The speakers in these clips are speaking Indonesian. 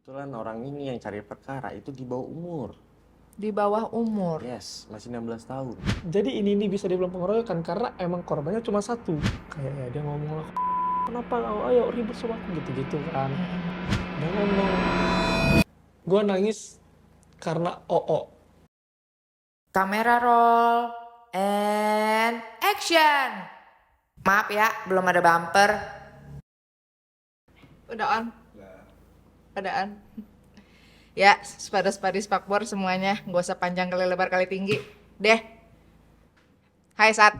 Kebetulan orang ini yang cari perkara itu di bawah umur. Di bawah umur. Yes, masih 16 tahun. Jadi ini bisa dibilang pengeroyokan karena emang korbannya cuma satu. Kayak ya, dia ngomong lah, kenapa ayo ribut sama aku gitu-gitu kan. Dia ngomong, gue nangis karena OO. Kamera roll and action. Maaf ya, belum ada bumper. Udah on? Udah on. Ya, sepadu-sepadu spakbor semuanya, gak usah panjang kali lebar kali tinggi. Deh. Hai Sat.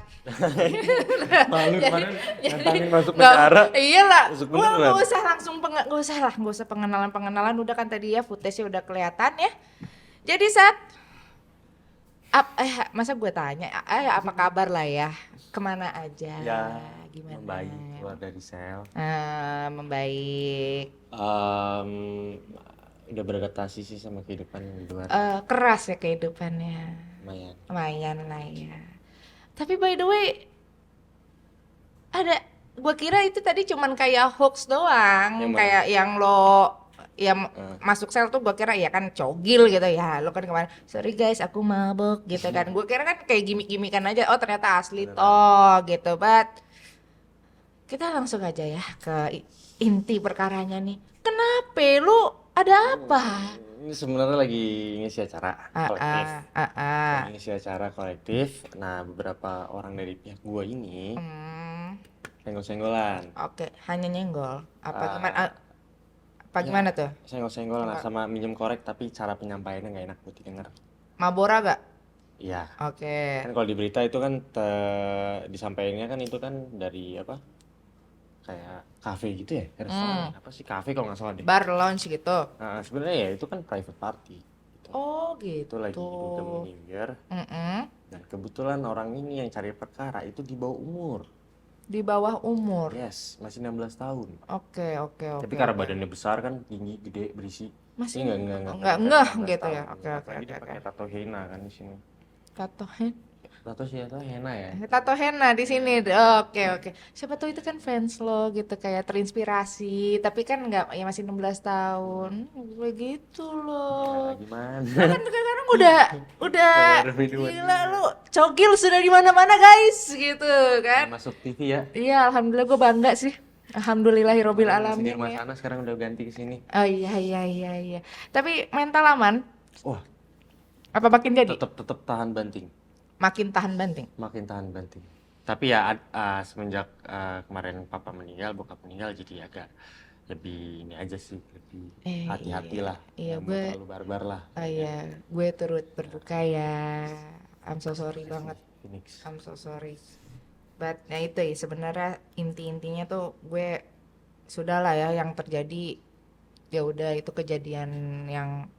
Malu kemarin nantangin masuk Nggak, penjara. iyalah. Masuk Wah, beneran. gak usah langsung gak usah pengenalan udah kan tadi ya footage-nya udah kelihatan ya. Jadi Sat, masa gue tanya, apa kabar lah ya? Kemana aja? Ya, Gimana? membaik keluar dari sel. Membaik. Udah beradaptasi sih sama kehidupan di luar. Keras ya kehidupannya. Lumayan. Lumayan lah ya. Tapi by the way, gue kira itu tadi cuman kayak hoax doang, Yang mana? kayak yang lo masuk sel tuh gue kira ya kan cogil gitu ya, lo kan kemarin sorry guys aku mabok gitu kan, gue kira kan kayak gimmick-gimmickan aja, oh ternyata asli Beneran. toh gitu, but kita langsung aja ya ke inti perkaranya nih, kenapa lu ada apa? Ini sebenarnya lagi ngisi acara kolektif. Lagi ngisi acara kolektif. Nah, beberapa orang dari pihak gua ini senggol-senggolan. Oke, hanya nyenggol apa Ah, gimana? Apa ya, gimana tuh? Senggol-senggolan sama minjem korek tapi cara penyampaiannya nggak enak buat didengar. Mabora gak? Iya. Oke. Kan kalau di berita itu kan disampaikannya kan itu kan dari apa? Kayak kafe gitu ya, restoran. Apa sih kafe kalau nggak salah deh. Bar lounge gitu. Nah, sebenarnya ya itu kan private party. Gitu. Oh Itu lagi gitu. dugem New Year. Dan kebetulan orang ini yang cari perkara itu di bawah umur. Di bawah umur. Yes, masih 16 tahun. Oke. Tapi karena badannya besar kan, tinggi, gede, berisi. Masih Ini nggak ngeh gitu ya. Oke. Apalagi dia pakai tato henna kan di sini. Tato sih atau henna ya? Tato henna di sini. Oke. Siapa tahu itu kan fans lo gitu kayak terinspirasi, tapi kan nggak ya masih 16 tahun. Begitu loh. Ya, gimana? Kan sekarang udah Baru video gila lu. Cogil sudah di mana-mana guys gitu kan. Masuk TV ya. Iya, alhamdulillah gue bangga sih. Alhamdulillahirobbil Masih di alamin rumah ya. sana sekarang udah ganti ke sini. Oh iya. Tapi mental aman? Wah, Apa makin jadi? tetap tahan banting. Makin tahan banting. Makin tahan banting. Tapi ya semenjak kemarin papa meninggal, bokap meninggal, jadi agak lebih ini aja sih, lebih hati-hati lah. Iya, Nggak mau terlalu barbar lah. Oh iya, gue turut berduka ya. I'm so sorry banget. Phoenix. I'm so sorry. But ya itu ya sebenarnya inti-intinya tuh gue sudah lah ya yang terjadi, ya udah itu kejadian yang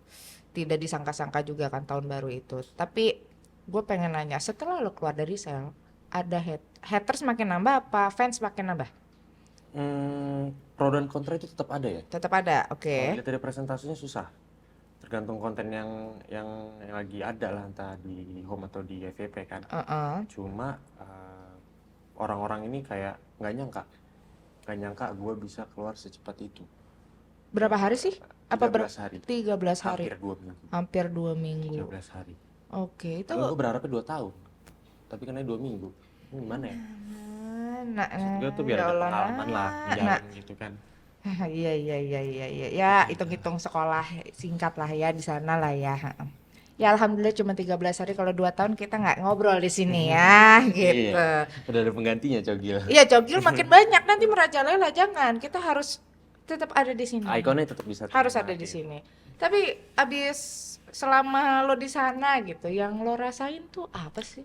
tidak disangka-sangka juga kan tahun baru itu. Tapi gue pengen nanya, setelah lo keluar dari sel, ada haters makin nambah apa fans makin nambah? Pro dan kontra itu tetap ada ya. Tetap ada, Kalau oke. lihat dari presentasinya susah. Tergantung konten yang lagi ada lah, entah di home atau di FYP kan. Cuma orang-orang ini kayak nggak nyangka gue bisa keluar secepat itu. Berapa hari sih? Apa 13 hari. 13 hari. Hampir 2 minggu. Hampir 2 minggu. 13 hari. Oke, itu Gue berharapnya 2 tahun. Tapi kena 2 minggu. Ini gimana ya? Maksud gue tuh biar ada pengalaman lah jalan gitu kan. Iya. Ya, hitung-hitung sekolah singkat lah ya di sana lah ya. Ya alhamdulillah cuma 13 hari, kalau 2 tahun kita nggak ngobrol di sini ya gitu. Iya, udah ada penggantinya Cogil. Iya, Cogil makin banyak nanti merajalela, jangan. Kita harus tetap ada di sini. Ikonnya tetap bisa Harus terima, ada di gitu. sini. Tapi abis selama lo di sana gitu, yang lo rasain tuh apa sih?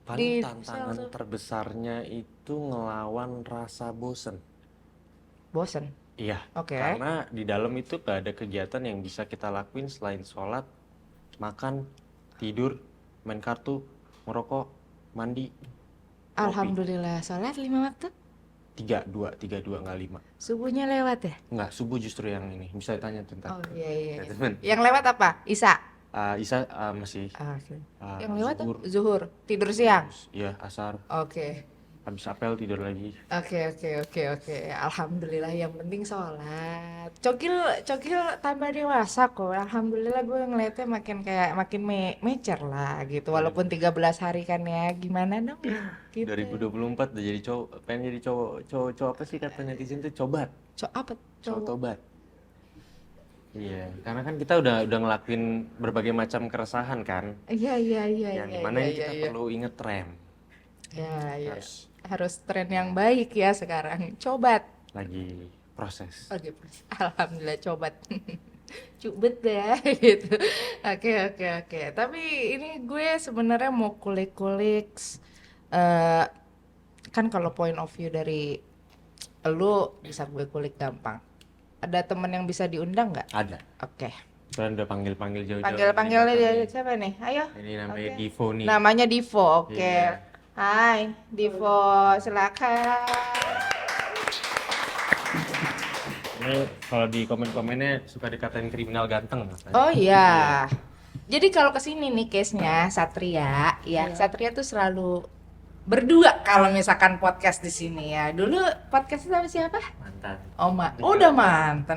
Paling Di tantangan sel tuh. terbesarnya itu ngelawan rasa bosen. Bosen. Iya, Oke. karena di dalam itu gak ada kegiatan yang bisa kita lakuin selain sholat, makan, tidur, main kartu, ngerokok, mandi. Alhamdulillah, sholat 5 waktu. 32 nggak 5. Subuhnya lewat ya? Nggak, subuh justru yang ini. Bisa tanya tentang. Oh iya. Teman. Yang lewat apa? Isya. Isa masih. Oke. ah, Yang lewat zuhur. zuhur, tidur siang. Iya, asar. Oke. habis apel tidur lagi. Oke. Alhamdulillah yang penting sholat. Cokil tambah dewasa kok. Alhamdulillah gue ngeliatnya makin mecer lah gitu. Walaupun 13 hari kan ya. Gimana dong? Gitu. 2024 udah jadi cowok, pengen jadi cowok apa sih kata netizen tuh, cobat. Apa? Cowok tobat. Iya, karena kan kita udah ngelakuin berbagai macam keresahan kan. Iya. Yang dimana ini kita perlu inget rem. Ya. Harus tren yang baik ya sekarang. Cobat. Lagi proses. Alhamdulillah cobat. Cubet ya gitu. Oke. Tapi ini gue sebenarnya mau kulik-kulik kan kalau point of view dari lu bisa gue kulik gampang. Ada temen yang bisa diundang nggak? Ada. Oke. Kalian udah panggil jauh-jauh. Panggil dia siapa nih? Ayo. Ini namanya Oke. Divo nih. Namanya Divo. Oke. Iya. Hai, Divo, silakan. Ini kalau di komen-komennya suka dikatain kriminal ganteng. Oh iya. Jadi kalau kesini nih case-nya Satria, ya Satria tuh selalu berdua kalau misalkan podcast di sini ya. Dulu podcast sama siapa? Mantan. Udah mantan.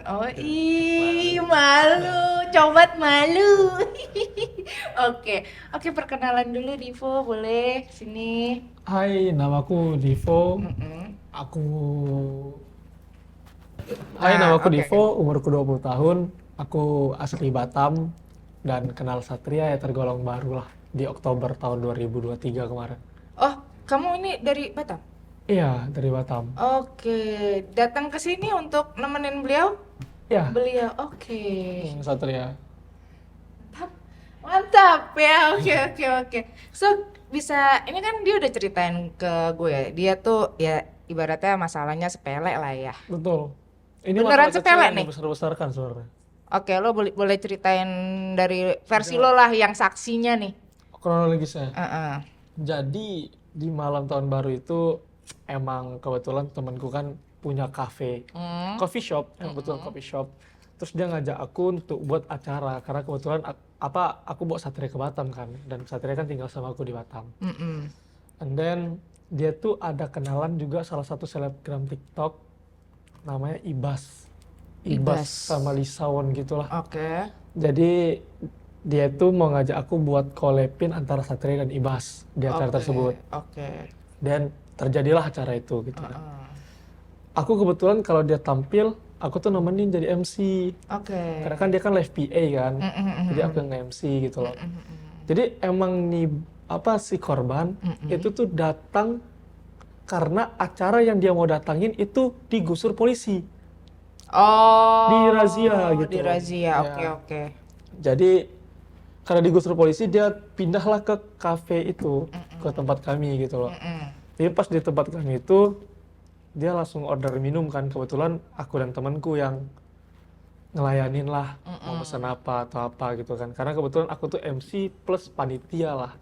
Malu. Cobat malu. Oke, perkenalan dulu Divo, boleh sini. Hai, namaku Divo. Namaku Divo, umurku 20 tahun. Aku asli Batam dan kenal Satria ya tergolong baru lah di Oktober tahun 2023 kemarin. Oh, kamu ini dari Batam? Iya, dari Batam. Oke, datang ke sini untuk nemenin beliau? Iya. Beliau, oke. Satria. Mantap ya, oke. So, bisa, ini kan dia udah ceritain ke gue ya, dia tuh ya ibaratnya masalahnya sepele lah ya. Betul. Ini Beneran masalah sepele kecil yang nih? Besar-besarkan sebenarnya. Oke, lo boleh ceritain dari versi lo lah yang saksinya nih. Kronologisnya. Heeh. Jadi di malam tahun baru itu emang kebetulan temanku kan punya cafe, coffee shop, betul coffee shop. Terus dia ngajak aku untuk buat acara karena kebetulan aku bawa Satria ke Batam kan, dan Satria kan tinggal sama aku di Batam. And then dia tuh ada kenalan juga salah satu selebgram TikTok namanya Ibas sama Lisawon gitulah. Oke. Jadi dia tuh mau ngajak aku buat collabin antara Satria dan Ibas di acara tersebut. Oke. Dan terjadilah acara itu gitu kan. Aku kebetulan kalau dia tampil, aku tuh nemenin jadi MC. Oke. Karena kan dia kan live PA kan. Jadi aku yang nge-MC gitu loh. Jadi emang nih si korban itu tuh datang karena acara yang dia mau datangin itu digusur polisi. Oh. Di razia gitu. Di razia, Ya. oke. Jadi karena digusur polisi dia pindahlah ke kafe itu, ke tempat kami gitu loh. Jadi pas di tempat kami itu dia langsung order minum kan, kebetulan aku dan temanku yang ngelayanin lah mau pesan apa atau apa gitu kan, karena kebetulan aku tuh MC plus panitia lah.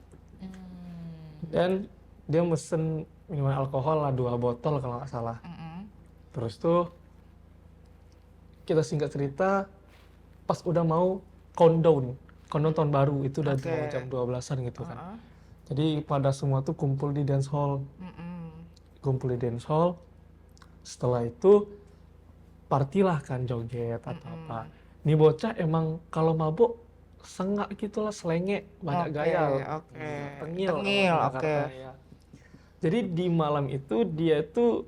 Dan dia mesen minuman alkohol lah 2 botol kalau nggak salah. Terus tuh kita singkat cerita pas udah mau countdown tahun baru itu udah mau jam 12-an gitu kan. Jadi pada semua tuh kumpul di dance hall. Setelah itu party lah kan, joget atau apa. Nih bocah emang kalau mabuk sengak gitulah, selenge, banyak gaya. Tengil. Oke. Jadi di malam itu dia tuh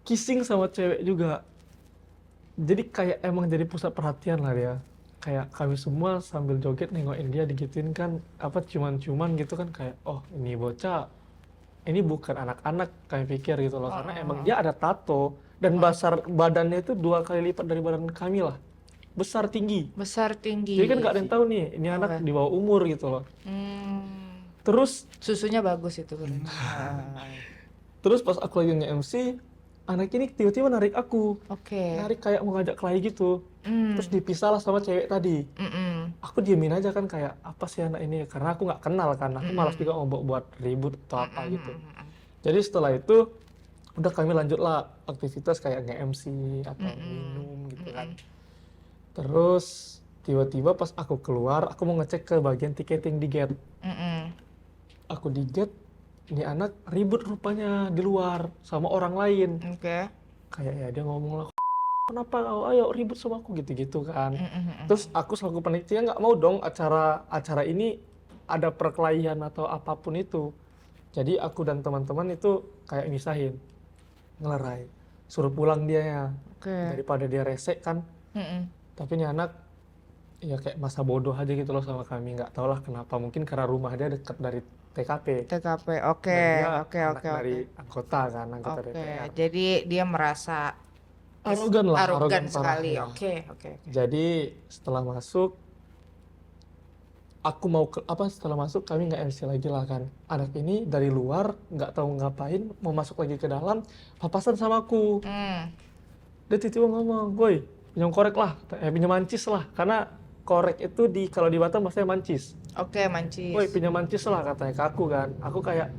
kissing sama cewek juga. Jadi kayak emang jadi pusat perhatian lah dia. Kayak kami semua sambil joget nengokin dia digituin kan, ciuman-ciuman gitu kan, kayak oh ini bocah, ini bukan anak-anak kami pikir gitu loh. Karena emang dia ada tato dan besar badannya itu 2 kali lipat dari badan kami lah. Besar tinggi. Jadi kan nggak ada yang tahu nih ini anak di bawah umur gitu loh. Terus Susunya bagus itu. terus pas aku lagi nge-MC, anak ini tiba-tiba narik aku. Oke. Narik kayak mau ngajak kelahi gitu. Terus dipisah lah sama cewek tadi. Aku diemin aja kan, kayak apa sih anak ini, karena aku nggak kenal kan, aku malas juga mau buat ribut atau apa gitu. Jadi setelah itu udah kami lanjut lah aktivitas kayak nge-MC atau minum gitu kan. Terus tiba-tiba pas aku keluar, aku mau ngecek ke bagian tiketing di gate. Aku di gate, ini anak ribut rupanya di luar sama orang lain. Oke. Kayak ya dia ngomong lah, kenapa kau ayo ribut sama aku gitu-gitu kan. Terus aku selaku panitia nggak mau dong acara ini ada perkelahian atau apapun itu. Jadi aku dan teman-teman itu kayak misahin, ngelerai, suruh pulang dia ya. Oke. Daripada dia resek kan. Tapi ini anak ya kayak masa bodoh aja gitu loh sama kami, nggak tau lah kenapa, mungkin karena rumah dia dekat dari TKP. TKP. Oke. Dan dia Oke. anak Oke. dari anggota kan, anggota Oke. DPR. Jadi dia merasa Arogan lah, arogan parah, sekali. ya. Oke. Oke. Jadi setelah masuk, setelah masuk kami nggak MC lagi lah kan. Anak ini dari luar nggak tahu ngapain, mau masuk lagi ke dalam, papasan sama aku. Dia tiba-tiba ngomong, "Boy, pinjam korek lah, pinjam mancis lah." Karena korek itu kalau di Batam maksudnya mancis. Oke, mancis. "Boy, pinjam mancis lah," katanya ke aku kan. Aku kayak,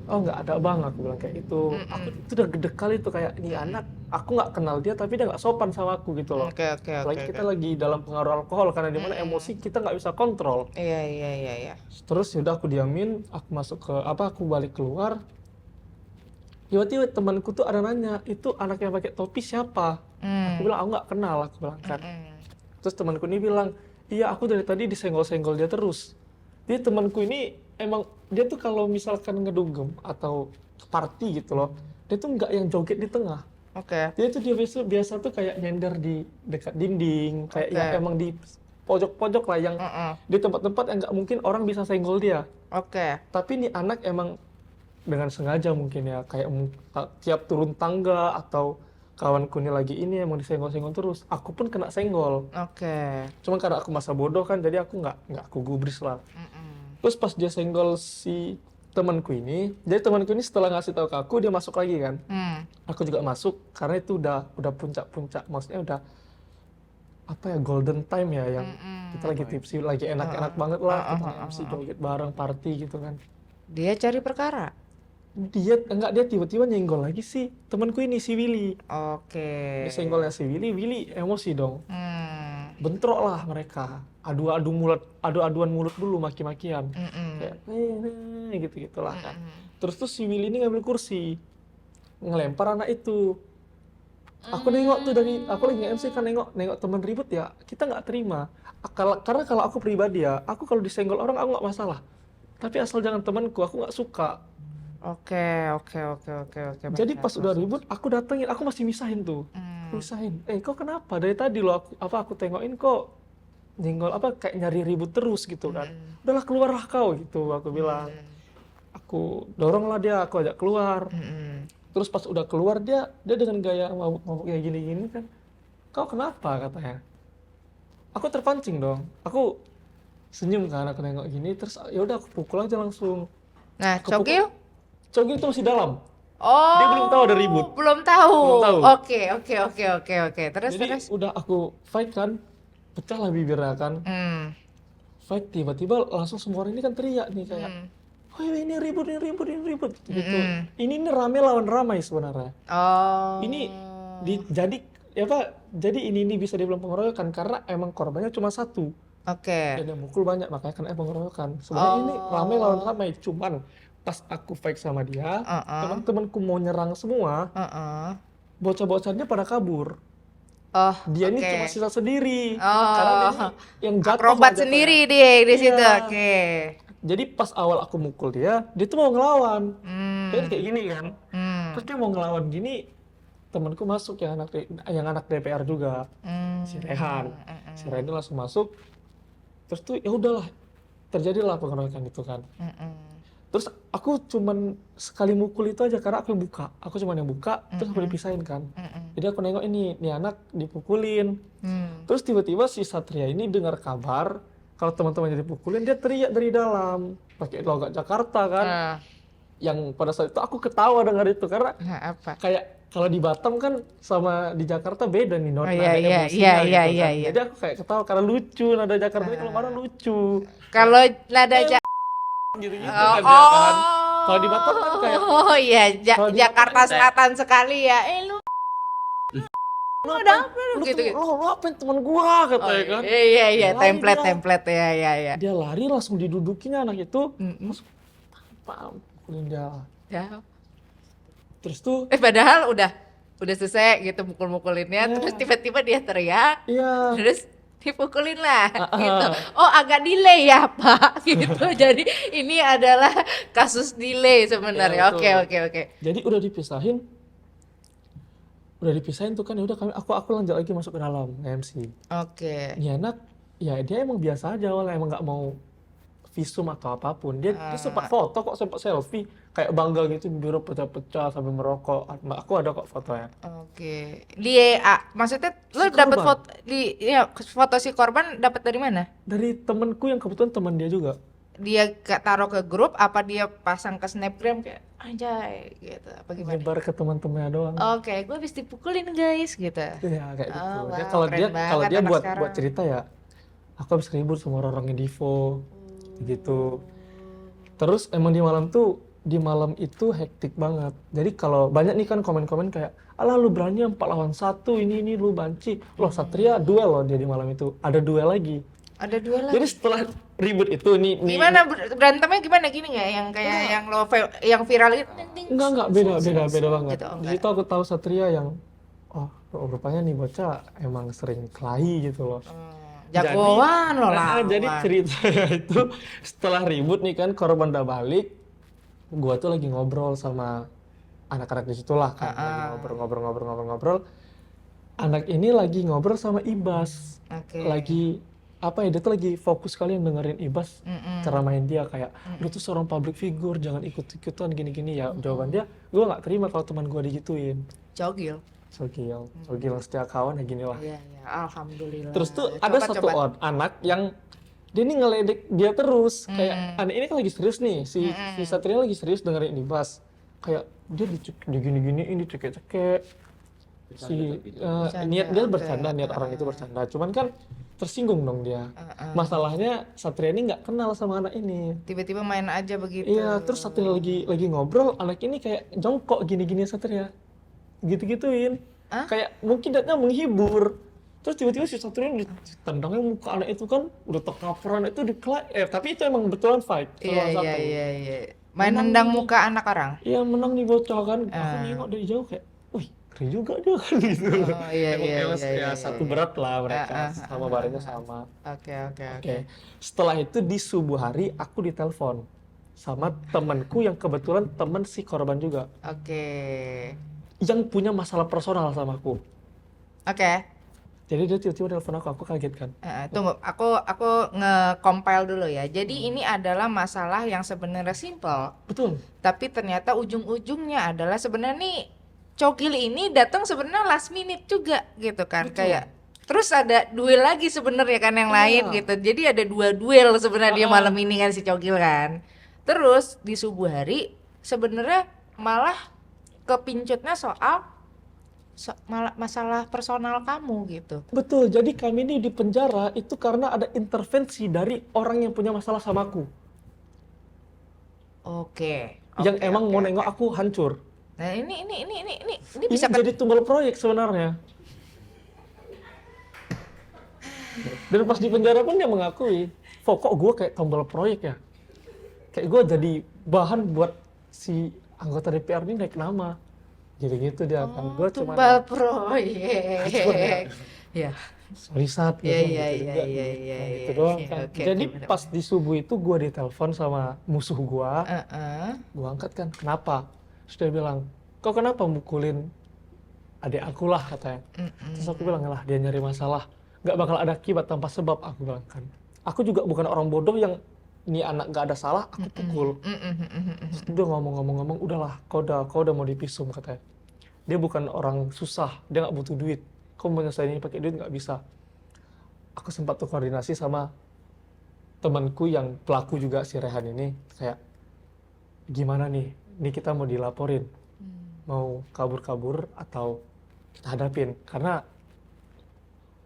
"Oh nggak ada bang," aku bilang kayak itu. Aku itu udah gede kali tuh kayak, ini anak, aku nggak kenal dia tapi dia nggak sopan sama aku gitu loh. Oke. Apalagi kita lagi dalam pengaruh alkohol, karena dimana emosi kita nggak bisa kontrol. Iya. Terus yaudah aku diamin, aku balik keluar. Tiba-tiba temanku tuh ada nanya, "Itu anak yang pakai topi siapa?" Aku bilang, "Aku nggak kenal," aku bilang kan. Terus temanku ini bilang, "Iya, aku dari tadi disenggol-senggol dia terus." Jadi temanku ini emang dia tuh kalau misalkan ngedugem atau party gitu loh, dia tuh nggak yang joget di tengah. Oke. Dia biasa tuh kayak nyender di dekat dinding, kayak ya emang di pojok-pojok lah, yang di tempat-tempat yang nggak mungkin orang bisa senggol dia. Oke. Tapi nih anak emang dengan sengaja mungkin ya, kayak tiap turun tangga atau kawanku ini lagi ini emang disenggol-senggol terus. Aku pun kena senggol. Oke. Cuma karena aku masa bodoh kan, jadi aku nggak aku gubris lah. Terus pas dia senggol si temanku ini, jadi temanku ini setelah ngasih tahu ke aku, dia masuk lagi kan. Aku juga masuk karena itu udah puncak-puncak, maksudnya udah apa ya, golden time ya, yang kita lagi tipsi, lagi enak-enak banget lah, kita MC joget bareng, party gitu kan. Dia cari perkara. Dia tiba-tiba nyenggol lagi sih temanku ini, si Willy. Oke. Dia senggolnya si Willy emosi dong. Bentrok lah mereka, adu-aduan mulut dulu, maki-makian. Kayak gitu-gitulah kan. Terus tuh si Willy ini ngambil kursi, ngelempar anak itu. Aku nengok tuh, aku lagi nge-MC kan, nengok teman ribut ya, kita nggak terima. Karena kalau aku pribadi ya, aku kalau disenggol orang aku nggak masalah. Tapi asal jangan temanku, aku nggak suka. Oke. Jadi pas udah ribut, aku datengin, aku masih misahin tuh. Misahin, kok kenapa? Dari tadi loh aku tengokin kok nyenggol kayak nyari ribut terus gitu kan. Udahlah, keluarlah kau gitu, aku bilang. Aku dorong lah dia, aku ajak keluar. Terus pas udah keluar dia dengan gaya mabuk kayak gini-gini kan. "Kau kenapa?" katanya. Aku terpancing dong. Aku senyum kan, aku nengok gini, terus ya udah aku pukul aja langsung. Nah, Aku Cogil? Cogil itu masih dalam. Oh. Dia belum tahu ada ribut. Belum tahu. Belum tahu. Oke. Terus. Udah aku fight kan, pecah lah bibirnya kan. Fight, tiba-tiba langsung semua orang ini kan teriak nih kayak, "Oh ini ribut gitu. Ini rame lawan ramai sebenarnya. Oh. Ini jadi ini bisa dibilang pengeroyokan karena emang korbannya cuma satu. Oke. Dan yang mukul banyak, makanya kan pengeroyokan. Sebenarnya ini ramai lawan ramai, cuman pas aku fight sama dia, teman-temanku mau nyerang semua, bocah-bocahnya pada kabur. Oh, Dia ini cuma sisa sendiri. Karena dia ini yang jatuh akrobat sama sendiri jatuhnya. dia di situ. Iya. Oke. Jadi pas awal aku mukul dia tuh mau ngelawan. Dia kan kayak gini kan. Terus dia mau ngelawan gini, temanku masuk yang anak DPR juga, si Rehan. Si Rehan ini langsung masuk. Terus tuh ya udahlah, terjadilah pengeroyokan itu kan. Terus aku cuman sekali mukul itu aja karena aku cuman yang buka, terus aku dipisahin kan. Jadi aku nengok ini anak dipukulin. Terus tiba-tiba si Satria ini dengar kabar kalau teman-temannya dipukulin, dia teriak dari dalam pakai logat Jakarta kan. Yang pada saat itu aku ketawa dengar itu karena Apa? kayak kalau di Batam kan sama di Jakarta beda nih nada Iya. Jadi aku kayak ketawa karena lucu, nada Jakarta ini kalau mana lucu. Kalau nada Gitu-gitu kan dia kan. Kalau di Batam kan kayak iya, kalau di Jakarta Batam kan Selatan sekali ya. Lu ada apa lu gitu. Lu apain teman gua katanya kan. Iya, Lari template ya. Dia lari langsung didudukin anak itu. Langsung pukulin dia. Ya. Terus tuh Padahal udah selesai gitu mukul-mukulinnya, terus tiba-tiba dia teriak, iya. terus dipukulin lah gitu. Ah. Oh agak delay ya Pak gitu. Jadi ini adalah kasus delay sebenarnya. Iya, Oke betul. oke oke. Jadi udah dipisahin tuh kan, ya udah aku lanjut lagi masuk ke dalam MC. Oke. Ini anak ya dia emang biasa aja awalnya, emang nggak mau visum atau apapun. Dia sempat foto kok, sempat selfie kayak bangga gitu, bibirnya pecah-pecah sambil merokok. Aku ada kok fotonya. Oke. Maksudnya lu Si dapat korban. foto si korban dapat dari mana? Dari temenku yang kebetulan teman dia juga. Dia taruh ke grup apa dia pasang ke snapgram kayak anjay gitu apa gimana? Nyebar ke teman-temannya doang. Oke, gue habis dipukulin guys gitu. Iya kayak gitu. Oh, Dia wow, kalau keren dia banget anak buat sekarang. cerita ya, aku habis ribut sama orang-orang Divo gitu. Terus emang di malam itu hektik banget. Jadi kalau banyak nih kan komen-komen kayak, alah lu berani 4 lawan 1, ini lu banci. Loh Satria duel loh dia di malam itu. Ada duel lagi. Ada dua lagi. Jadi setelah ribut itu nih Gimana berantemnya gimana gini nggak yang kayak yang viral itu? enggak beda banget. Gitu, oh, Di situ aku tahu Satria yang rupanya nih bocah emang sering kelahi gitu loh. Jagoan lo lah. Jadi ceritanya itu setelah ribut nih kan, korban udah balik, gua tuh lagi ngobrol sama anak-anak di situ lah kan, lagi ngobrol. Anak ini lagi ngobrol sama Ibas. Oke. Lagi apa ya, dia tuh lagi fokus kali yang dengerin Ibas ceramahin dia kayak, lu tuh seorang public figure, jangan ikut-ikutan gini-gini ya. Jawaban dia, gua nggak terima kalau teman gua digituin. Cogil Setiap kawan ya gini lah. Iya, alhamdulillah. Terus tuh ada satu anak yang dia nih ngeledek dia terus, kayak anak ini kan lagi serius nih, si Satria lagi serius dengerin Ibas, kayak dia digini-giniin, dicekek-cekek, niat dia bercanda, niat orang itu bercanda, cuman kan tersinggung dong dia. Masalahnya Satria ini nggak kenal sama anak ini. Tiba-tiba main aja begitu. Iya, terus Satria lagi ngobrol, anak ini kayak jongkok gini-gini Satria, gitu-gituin. Kayak mungkin datanya menghibur. Terus tiba-tiba si Satria ditendangnya muka anak itu kan, udah terkaperan itu tapi itu emang betulan fight. Iya. Main nendang muka anak orang. Iya, menang nih bocah kan. Aku nengok dari jauh kayak, wih keren juga dia kan gitu. Iya. Satu berat lah mereka, sama badannya sama. Oke. Setelah itu di subuh hari aku ditelepon sama temanku yang kebetulan teman si korban juga. Oke. Yang punya masalah personal sama aku. Oke. Jadi dia tiba-tiba telepon aku kaget kan. Tunggu, aku nge-compile dulu ya. Jadi ini adalah masalah yang sebenarnya simple. Betul. Tapi ternyata ujung-ujungnya adalah sebenarnya nih Cogil ini datang sebenarnya last minute juga gitu kan. Betul. Kayak terus ada duel lagi sebenarnya kan yang lain gitu. Jadi ada 2 duel sebenarnya dia malam ini kan si Cogil kan. Terus di subuh hari sebenarnya malah kepincutnya soal masalah personal kamu gitu. Betul, jadi kami ini di penjara itu karena ada intervensi dari orang yang punya masalah sama aku. Oke. Yang emang mau nengok aku hancur. Nah ini Ini bisa jadi tumbal proyek sebenarnya. Dan pas di penjara pun dia mengakui, kok gue kayak tombol proyek ya? Kayak gue jadi bahan buat si anggota DPR ini naik nama. Gitu dia kan. Gue cuma tumbal proyek. Ya. sorry Sat, Iya. Itu doang kan. Jadi pas di subuh itu gue ditelepon sama musuh gue. Gue angkat kan, kenapa? Terus dia bilang, kau kenapa mukulin adik aku lah katanya. Terus aku bilang, lah dia nyari masalah. Gak bakal ada akibat tanpa sebab, aku bilang kan. Aku juga bukan orang bodoh yang ini anak gak ada salah, aku pukul. Terus dia ngomong, udahlah, kau udah mau dipisum katanya. Dia bukan orang susah, dia gak butuh duit. Kau mau nyelesain ini pakai duit gak bisa. Aku sempat tuh koordinasi sama temanku yang pelaku juga, si Rehan ini, kayak gimana nih, ini kita mau dilaporin, mau kabur-kabur atau kita hadapin. Karena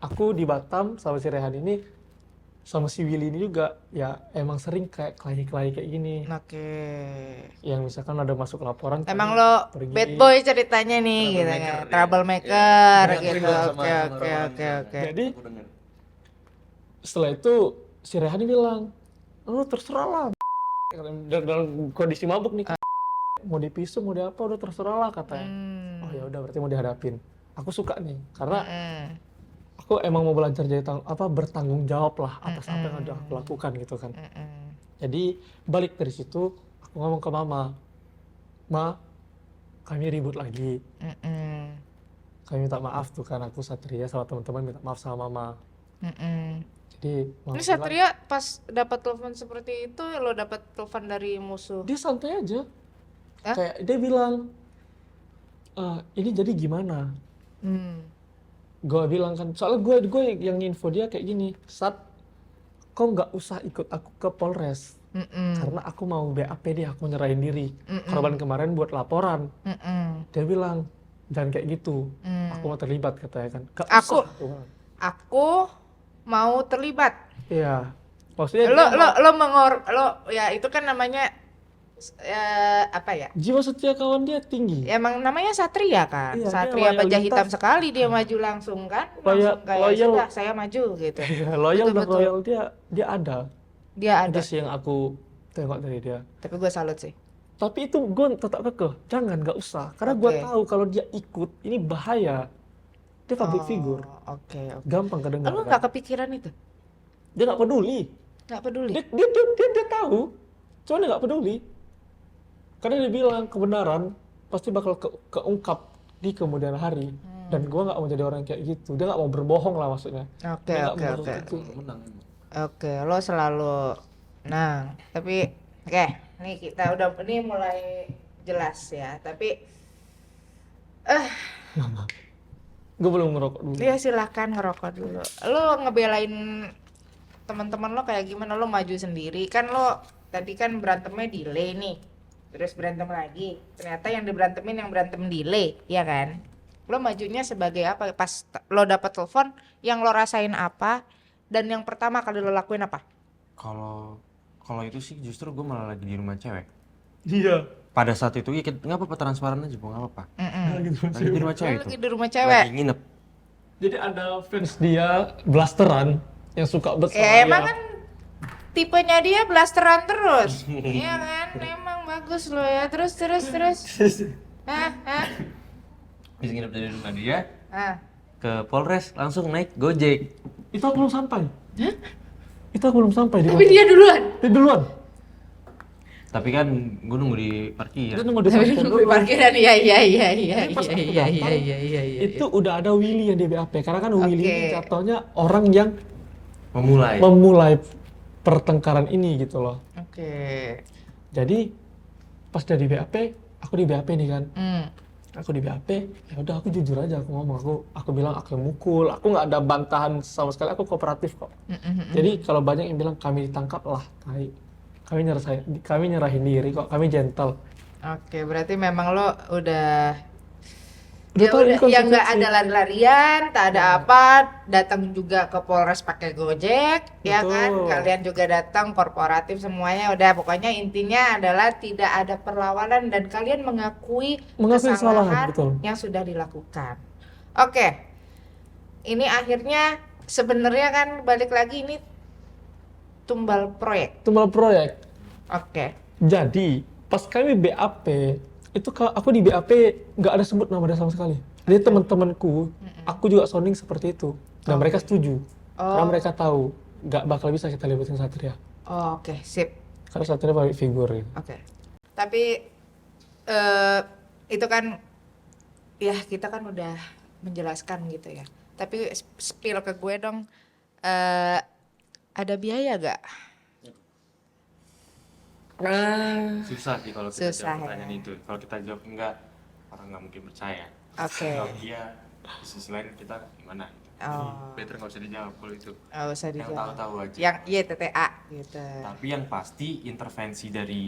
aku di Batam sama si Rehan ini, sama si Willy ini juga, ya emang sering kayak kelahi-kelahi kayak gini. Oke. Yang misalkan ada masuk laporan. Emang lo bad boy ceritanya nih, gitu kan? Troublemaker, gitu. Oke. Jadi setelah itu si Rehan bilang, lu terserah lah. Dalam kondisi mabuk nih. mau dipisum mau diapa udah terserah lah katanya. Oh ya udah berarti mau dihadapin. Aku suka nih karena aku emang mau belajar jadi bertanggung jawab lah atas apa yang udah aku lakukan gitu kan. Jadi balik dari situ aku ngomong ke mama, Ma, kami ribut lagi. Kami minta maaf tuh kan, aku Satria sama teman-teman minta maaf sama mama. Jadi Ini Satria pas dapat telepon seperti itu, lo dapat telepon dari musuh? dia santai aja. Hah? Kayak dia bilang, ini jadi gimana? Gue bilang kan, soalnya gue yang info dia kayak gini, Sat, kau nggak usah ikut aku ke Polres. Karena aku mau BAP dia, aku nyerahin diri. Korban kemarin buat laporan. Dia bilang, jangan kayak gitu. Aku mau terlibat katanya kan. Gak usah. Aku mau terlibat. Iya. Maksudnya Lo ya itu kan namanya apa ya? jiwa setia kawan dia tinggi. Emang namanya Satria kan. Iya, Satria dia baja loyalitas. hitam sekali dia maju langsung kan. Loyal- Langsung kayak loyal. sudah saya maju gitu. Loyal dan Betul-betul. loyal dia ada. Dia ada. Itu sih yang aku tengok dari dia. Tapi gue salut sih. Tapi itu gue tetap kekeh, jangan, nggak usah. Karena gue Oke. tahu kalau dia ikut, ini bahaya. Dia public figure, Oke. gampang kedengar. Lo kan? nggak kepikiran itu? Dia nggak peduli. Nggak peduli. Dia tahu, cuma dia nggak peduli. Karena dia bilang kebenaran pasti bakal keungkap di kemudian hari. Dan gue nggak mau jadi orang kayak gitu. Dia nggak mau berbohong lah maksudnya. Oke, Dia nggak oke, mau oke. itu. Menang emang. Oke, lo selalu nah, tapi oke, nih kita udah ini mulai jelas ya, tapi Gue belum ngerokok dulu. ya silakan ngerokok dulu. Lo ngebelain teman-teman lo kayak gimana? Lo maju sendiri kan, lo tadi kan berantemnya delay nih, terus berantem lagi. Ternyata yang diberantemin yang berantem delay, ya kan? Lo majunya sebagai apa? Pas lo dapet telepon, yang lo rasain apa? Dan yang pertama kali lo lakuin apa? Kalau itu sih justru gue malah lagi di rumah cewek. Iya. Pada saat itu ya nggak apa-apa, transparan aja, nggak apa-apa. Lagi di rumah cewek Lo itu. lagi di rumah cewek. Lagi nginep. Jadi ada fans dia blasteran yang suka besar. Ya emang kan tipenya dia blasteran terus. Iya kan? Emang bagus lo ya. Terus. Hah? Bisa nginep dari rumah dia Ah. ke Polres, langsung naik Gojek. Itu aku belum sampai. Itu aku belum sampai. Tapi dia duluan. Dia duluan. Tapi kan gue nunggu di parkir. Dia nunggu di Tapi parkir nunggu di dulu. parkiran. Iya. Jadi pas aku datang, itu udah ada Willy yang di BAP. Karena kan Willy Oke. ini jatuhnya orang yang Memulai. pertengkaran ini gitu loh. Oke. Jadi pas dia di BAP, aku di BAP nih kan. Hmm. Aku di BAP, ya udah aku jujur aja aku ngomong, aku bilang aku yang mukul, aku nggak ada bantahan sama sekali, aku kooperatif kok. Jadi kalau banyak yang bilang kami ditangkap lah, kami nyerahin diri kok, kami gentle. Oke, berarti memang lo udah Udah tahu ini yang nggak konsekuensi. ada lari-larian, tak ada apa, datang juga ke Polres pakai Gojek, ya kan? Betul. Kalian juga datang korporatif semuanya, udah pokoknya intinya adalah tidak ada perlawanan dan kalian mengakui Mengakui kesalahan, kesalahan betul. yang sudah dilakukan. Oke, ini akhirnya sebenarnya kan balik lagi ini tumbal proyek. Tumbal proyek. Oke. Jadi pas kami BAP, itu aku di BAP nggak ada sebut nama dia sama sekali. Jadi teman-temanku, aku juga sounding seperti itu. Dan mereka setuju. Karena mereka tahu nggak bakal bisa kita libatin Satria. Oh, oke, sip. Karena Satria public figure gitu. Oke. Tapi itu kan ya kita kan udah menjelaskan gitu ya. Tapi spill ke gue dong, ada biaya gak? Susah sih kalau kita Susah, jawab pertanyaan ya. itu. Kalau kita jawab enggak, orang nggak mungkin percaya. Oke. Kalau dia, di sisi lain kita gimana? Oh. Better nggak usah dijawab kalau itu. Nggak usah Yang dijawab. tahu-tahu aja. Yang YTTA gitu. Tapi yang pasti intervensi dari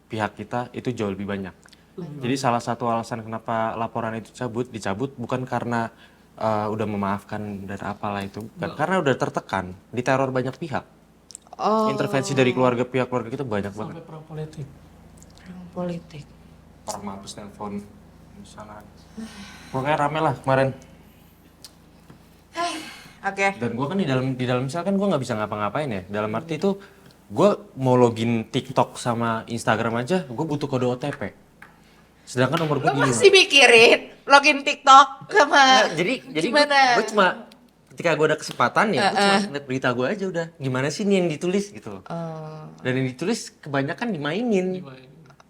pihak kita itu jauh lebih banyak. Jadi salah satu alasan kenapa laporan itu dicabut bukan karena udah memaafkan dan apalah itu, bukan. Karena udah tertekan, diteror banyak pihak. Oh. Intervensi dari pihak keluarga kita banyak banget. Sampai perang politik. Orang politik. Orang Mabes nelpon misalnya. Pokoknya rame lah kemarin. Oke. Dan gue kan di dalam sel kan gue nggak bisa ngapa-ngapain ya. Dalam arti itu gue mau login TikTok sama Instagram aja, gue butuh kode OTP. Sedangkan nomor gue Lo gini. masih mikirin login TikTok sama Nggak, jadi gimana? gue cuma ketika gue ada kesempatan ya, gue cuma ngeliat berita gue aja udah. Gimana sih nih yang ditulis gitu loh. Dan yang ditulis kebanyakan dimainin.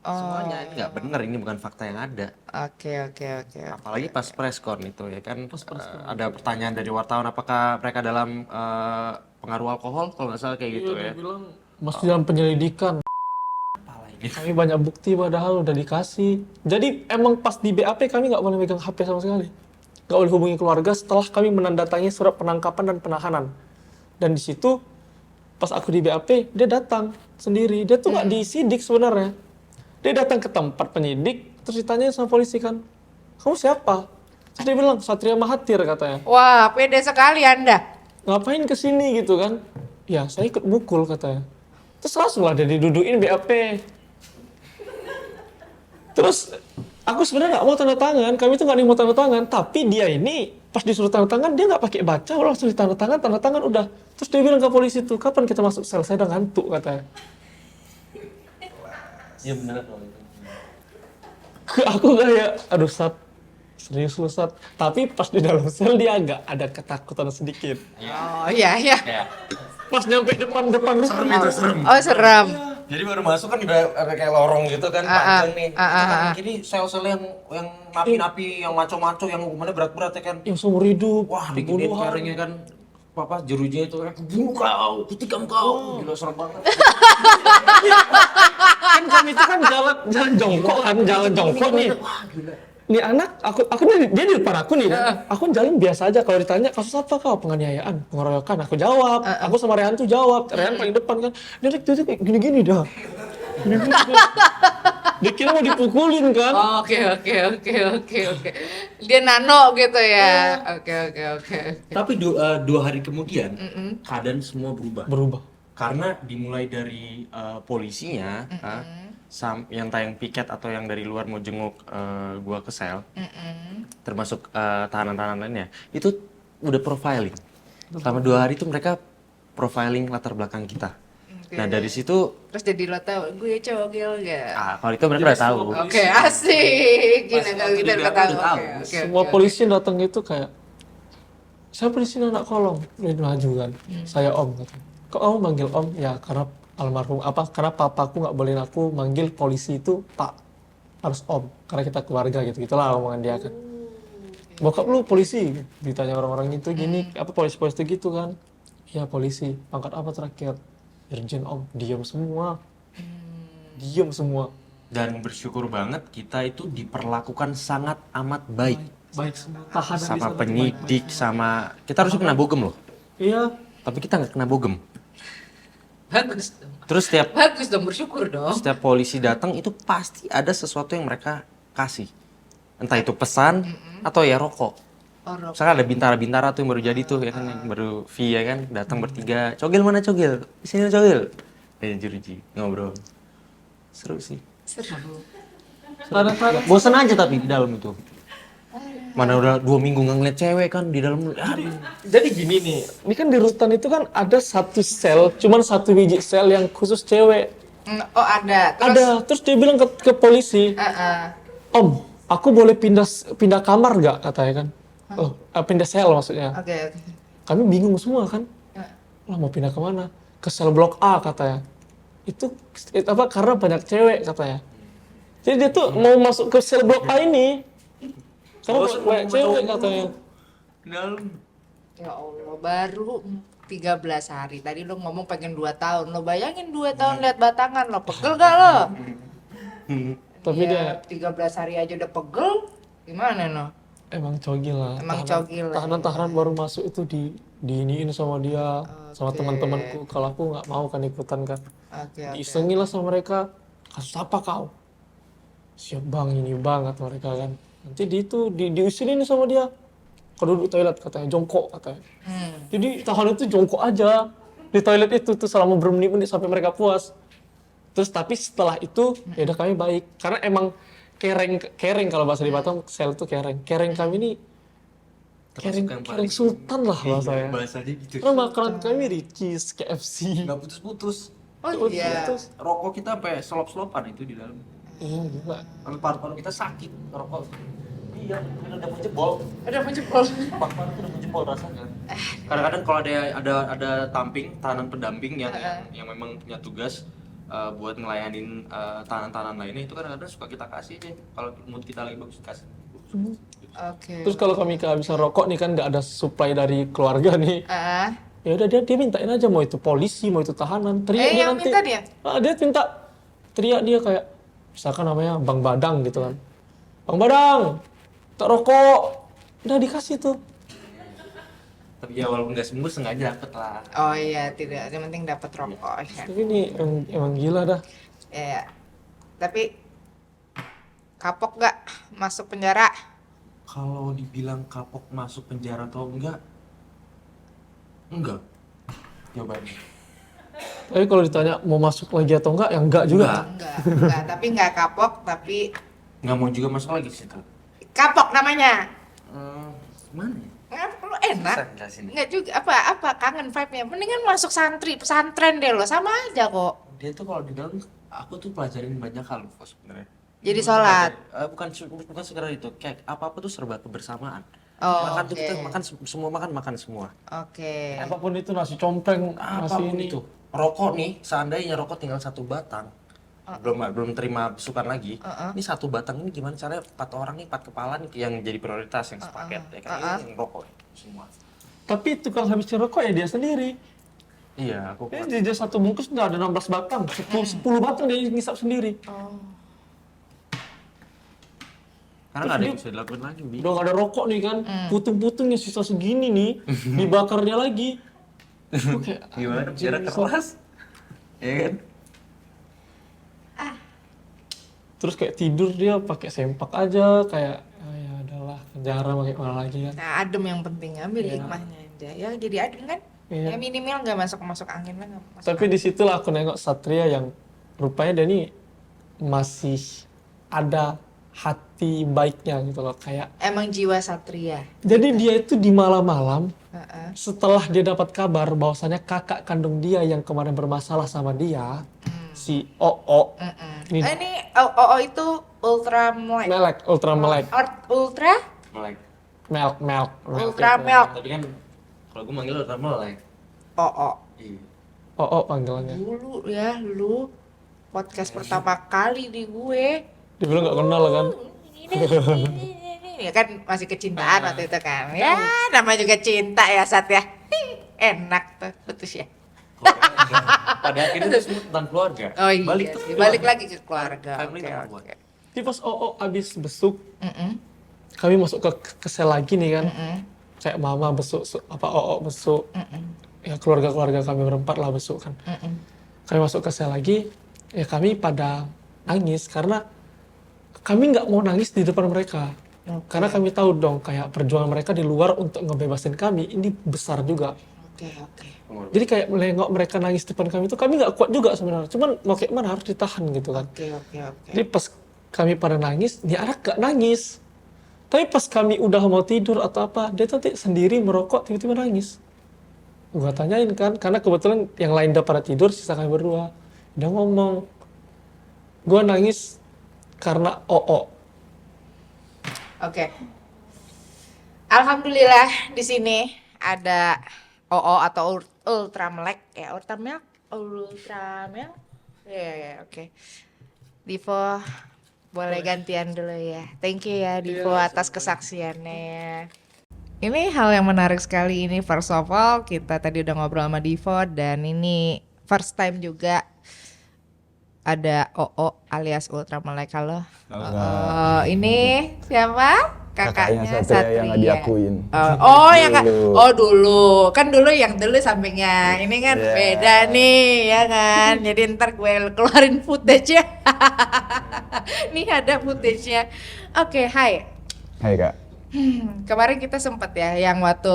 Semuanya ini nggak bener, ini bukan fakta yang ada. Oke. Apalagi pas preskon itu ya kan, ada pertanyaan dari wartawan apakah mereka dalam pengaruh alkohol kalau nggak salah kayak gitu ya. Dia bilang masih dalam penyelidikan. Kami banyak bukti padahal udah dikasih. Jadi emang pas di BAP kami nggak boleh megang HP sama sekali. Nggak boleh hubungi keluarga setelah kami menandatangani surat penangkapan dan penahanan. Dan di situ pas aku di BAP dia datang sendiri. Dia tuh nggak disidik sebenarnya. Dia datang ke tempat penyidik terus ditanya sama polisi kan, kamu siapa? Terus dia bilang Satria Mahathir katanya. Wah, pede sekali Anda. Ngapain kesini gitu kan? Ya saya ikut mukul katanya. Terus langsung lah dia didudukin BAP. Terus aku sebenarnya nggak mau tanda tangan, kami tuh nggak mau tanda tangan, tapi dia ini pas disuruh tanda tangan dia nggak pakai baca, langsung ditanda tangan udah. Terus dia bilang ke polisi tuh, kapan kita masuk sel? Saya udah ngantuk katanya. Iya benar kalau itu. Aku kayak, aduh Sat, serius lu Sat. Tapi pas di dalam sel dia agak ada ketakutan sedikit. Oh iya. Kayak Pas nyampe depan serem itu serem. Oh seram. Jadi baru masuk kan udah ada kayak lorong gitu kan, panjang nih. Itu kan kiri sel-sel yang napi-napi, yang maco-maco, yang hukumannya berat-berat ya kan. Yang seumur hidup, Wah, diginiin pembunuhan. caranya kan. Apa jerujinya itu, bunuh kau, kutikam kau. Gila serem banget. Kan kami itu kan jalan jongkok kan, jalan jongkok nih. Wah, gila. Nih anak, aku dia di depan aku nih. Aku jalan biasa aja. Kalau ditanya kasus apa kau? Penganiayaan, pengeroyokan. Aku jawab. Aku sama Rehan tuh jawab. Rehan paling depan kan. Dia kayak gini-gini dah. Gini-gini dah. Dia kira mau dipukulin kan. Oke. Dia nano gitu ya. Oke. Tapi 2 hari kemudian keadaan semua Berubah. karena dimulai dari polisinya yang tayang piket atau yang dari luar mau jenguk gua ke sel, termasuk tahanan-tahanan lainnya, itu udah profiling. Selama 2 hari itu mereka profiling latar belakang kita. Nah dari situ, Terus jadi lo tau gue cogel gak? kalau itu mereka udah tahu. Oke, asik. Gini kalau kita udah tahu. Oke. Semua polisi yang datang itu kayak, siapa di sini anak kolong? Dia maju kan. Saya Om. Katanya. Kok kamu manggil Om? Ya karena almarhum karena papaku nggak bolehin aku manggil polisi itu Pak, harus Om karena kita keluarga gitu. Itulah omongan dia kan. Bokap lu polisi? Ditanya orang-orang itu gini, apa polisi-polisi itu gitu kan? Iya polisi. Pangkat apa terakhir? Irjen Om. Diam semua. Dan bersyukur banget kita itu diperlakukan sangat amat baik. Baik semua. Tahanan di Sama sana tuh penyidik, sama... Kita harusnya kena bogem loh. baik. Iya. Tapi kita nggak kena bogem. Bagus dong. Terus Bagus dong, bersyukur dong. setiap polisi datang itu pasti ada sesuatu yang mereka kasih. Entah itu pesan atau ya rokok. Orang. Misalkan ada bintara-bintara tuh yang baru jadi tuh ya kan, yang baru V ya kan, datang bertiga. Cogel mana cogel? Di sini cogel. Jeruji ngobrol. Seru sih. Seru. Kadang-kadang Bosan aja tapi di dalam itu. Mana udah 2 minggu nggak ngeliat cewek kan di dalam. Aduh. jadi gini nih, ini kan di rutan itu kan ada satu sel, cuman 1 biji sel yang khusus cewek. Oh ada. Terus, Ada, terus dia bilang ke polisi, Om, aku boleh pindah kamar nggak katanya kan? Oh, pindah sel maksudnya. Oke. Kami bingung semua kan, lah mau pindah kemana? Ke sel blok A katanya. Itu apa? Karena banyak cewek katanya. Jadi dia tuh mau masuk ke sel blok A ini, karena banyak cewek katanya. Dalam. Ya Allah, baru 13 hari. Tadi lo ngomong pengen 2 tahun. Lo bayangin 2 tahun lihat batangan lo. Pegel gak lo? Tapi Ya, dia 13 hari aja udah pegel. Gimana no? emang cogil lah. Emang cogil lah. Tahanan-tahanan baru masuk itu diiniin sama dia, sama Oke. teman-temanku. Kalau aku nggak mau kan ikutan kan. Oke. Diisengin lah sama mereka. Kasus apa kau? Siap bang, ini banget mereka kan. Nanti diusilin sama dia. Kau duduk toilet katanya, jongkok katanya. Jadi tahanan itu jongkok aja di toilet itu tuh selama bermenit-menit sampai mereka puas. Terus tapi setelah itu ya udah kami baik. Karena emang kereng kalau bahasa di Batam sel itu kereng. Kereng kami ini kereng sultan lah bahasanya. Bahasanya gitu. Karena makanan kami Ricis, KFC. Nggak putus-putus. Oh iya. Terus Rokok kita sampai selop-selopan itu di dalam. Iya gila. Sampai paru-paru kita sakit ngerokok. Iya, udah mau jebol. Udah menjebol. Paru-paru tuh udah mau jebol rasanya. Kadang-kadang kalau ada tamping, tahanan pendamping yang memang punya tugas buat ngelayanin tahanan-tahanan lainnya, itu kadang-kadang suka kita kasih aja kalau mood kita lagi bagus kasih. Oke. Terus kalau kami kehabisan rokok nih kan nggak ada supply dari keluarga nih. Ya udah dia mintain aja, mau itu polisi, mau itu tahanan. Teriak dia yang nanti. minta dia? Dia minta teriak dia kayak misalkan namanya Bang Badang gitu kan. Bang Badang, tak rokok. Udah dikasih tuh. Tapi ya walaupun nggak sembuh sengaja dapet lah. Oh iya, tidak. Yang penting dapat rokok ya. Tapi ini emang gila dah. Ya. Tapi kapok nggak masuk penjara? Kalau dibilang kapok masuk penjara atau enggak jawabannya. Tapi kalau ditanya mau masuk lagi atau enggak, ya enggak juga. Enggak. Tapi nggak kapok, tapi Nggak mau juga masuk lagi ke situ. kapok namanya. Mana ya? Nggak, lu enak. Susah jelasin. Nggak juga, apa kangen vibe-nya. Mendingan masuk pesantren deh lo, sama aja kok. Dia tuh kalau di dalam, aku tuh pelajarin banyak hal kok sebenarnya. Jadi sholat. Bukan sekedar itu, kayak apa-apa tuh serba kebersamaan. Oh, Makan tuh oke. kita makan semua. Oke. Apapun itu, nasi compreng, nasi Apapun ini. itu. Rokok nih, seandainya rokok tinggal 1 batang, belum terima besukan lagi. Ini 1 batang ini gimana caranya 4 orang nih, 4 kepala nih yang jadi prioritas yang sepaket ya kan, ini yang rokok semua. Tapi tukang habisin rokok ya dia sendiri. Iya, aku Dia satu bungkus udah ada 16 batang, 10 batang dia ngisap sendiri. karena nggak ada yang bisa dilakukan lagi, Bi. Udah gak ada rokok nih kan, putung-putung yang sisa segini nih, dibakarnya lagi. Gua kayak, Gimana anjir, penjara keras? Ya kan? Terus kayak tidur dia pakai sempak aja, kayak ya udahlah penjara pakai mana lagi kan. Nah, adem yang penting, ambil hikmahnya aja. Ya jadi adem kan? Iya. Ya minimal nggak masuk angin lah, nggak masuk. Tapi disitulah aku nengok Satria yang rupanya dia nih masih ada hati baiknya gitu loh, kayak Emang jiwa satria. jadi dia itu di malam-malam Heeh. setelah dia dapat kabar bahwasannya kakak kandung dia yang kemarin bermasalah sama dia, si Oo, Ini OO itu ultra melek. ultra melek, Ultra Melek. melk. ultra milk. Tapi kan kalau gue manggil udah melek. OO. Iya. Oo panggilannya. Dulu ya lu podcast pertama kali di gue. Dia bilang nggak kenal kan. Ya kan masih kecintaan waktu itu kan. Ya nama juga cinta ya Sat ya. Enak tuh putus ya. Pada akhirnya itu semua tentang keluarga. Oh iya, balik lagi ke keluarga. Family Oke, nomor oke. Jadi pas Oo abis besuk, kami masuk ke sel lagi nih kan. Kayak mama besuk, Oo besuk. Ya keluarga-keluarga kami berempat lah besuk kan. Kami masuk ke sel lagi, ya kami pada nangis karena kami nggak mau nangis di depan mereka. Karena kami tahu dong kayak perjuangan mereka di luar untuk ngebebasin kami ini besar juga. Oke. Jadi kayak melengok mereka nangis depan kami itu kami nggak kuat juga sebenarnya. Cuman mau kayak mana harus ditahan gitu kan. Oke. Jadi pas kami pada nangis, dia anak gak nangis. Tapi pas kami udah mau tidur atau apa, dia nanti sendiri merokok tiba-tiba nangis. Gua tanyain kan, karena kebetulan yang lain udah pada tidur, sisa kami berdua. Dia ngomong, gua nangis karena Oo. Oke. Alhamdulillah di sini ada OO atau ultra melek ya, ultra milk. Ya, oke. Divo boleh gantian dulu ya. Thank you ya Divo atas kesaksiannya ya. Ini hal yang menarik sekali ini, first of all kita tadi udah ngobrol sama Divo dan ini first time juga ada Oo alias Ultra Melek. Halo. Ini siapa? Kakaknya Satria. Yang nggak diakuin. Dulu. Kan dulu yang dulu sampingnya. Ini kan beda nih, ya kan. Jadi ntar gue keluarin footage-nya. Nih ada footage-nya. Oke, hai. Hai Kak. Kemarin kita sempet ya yang waktu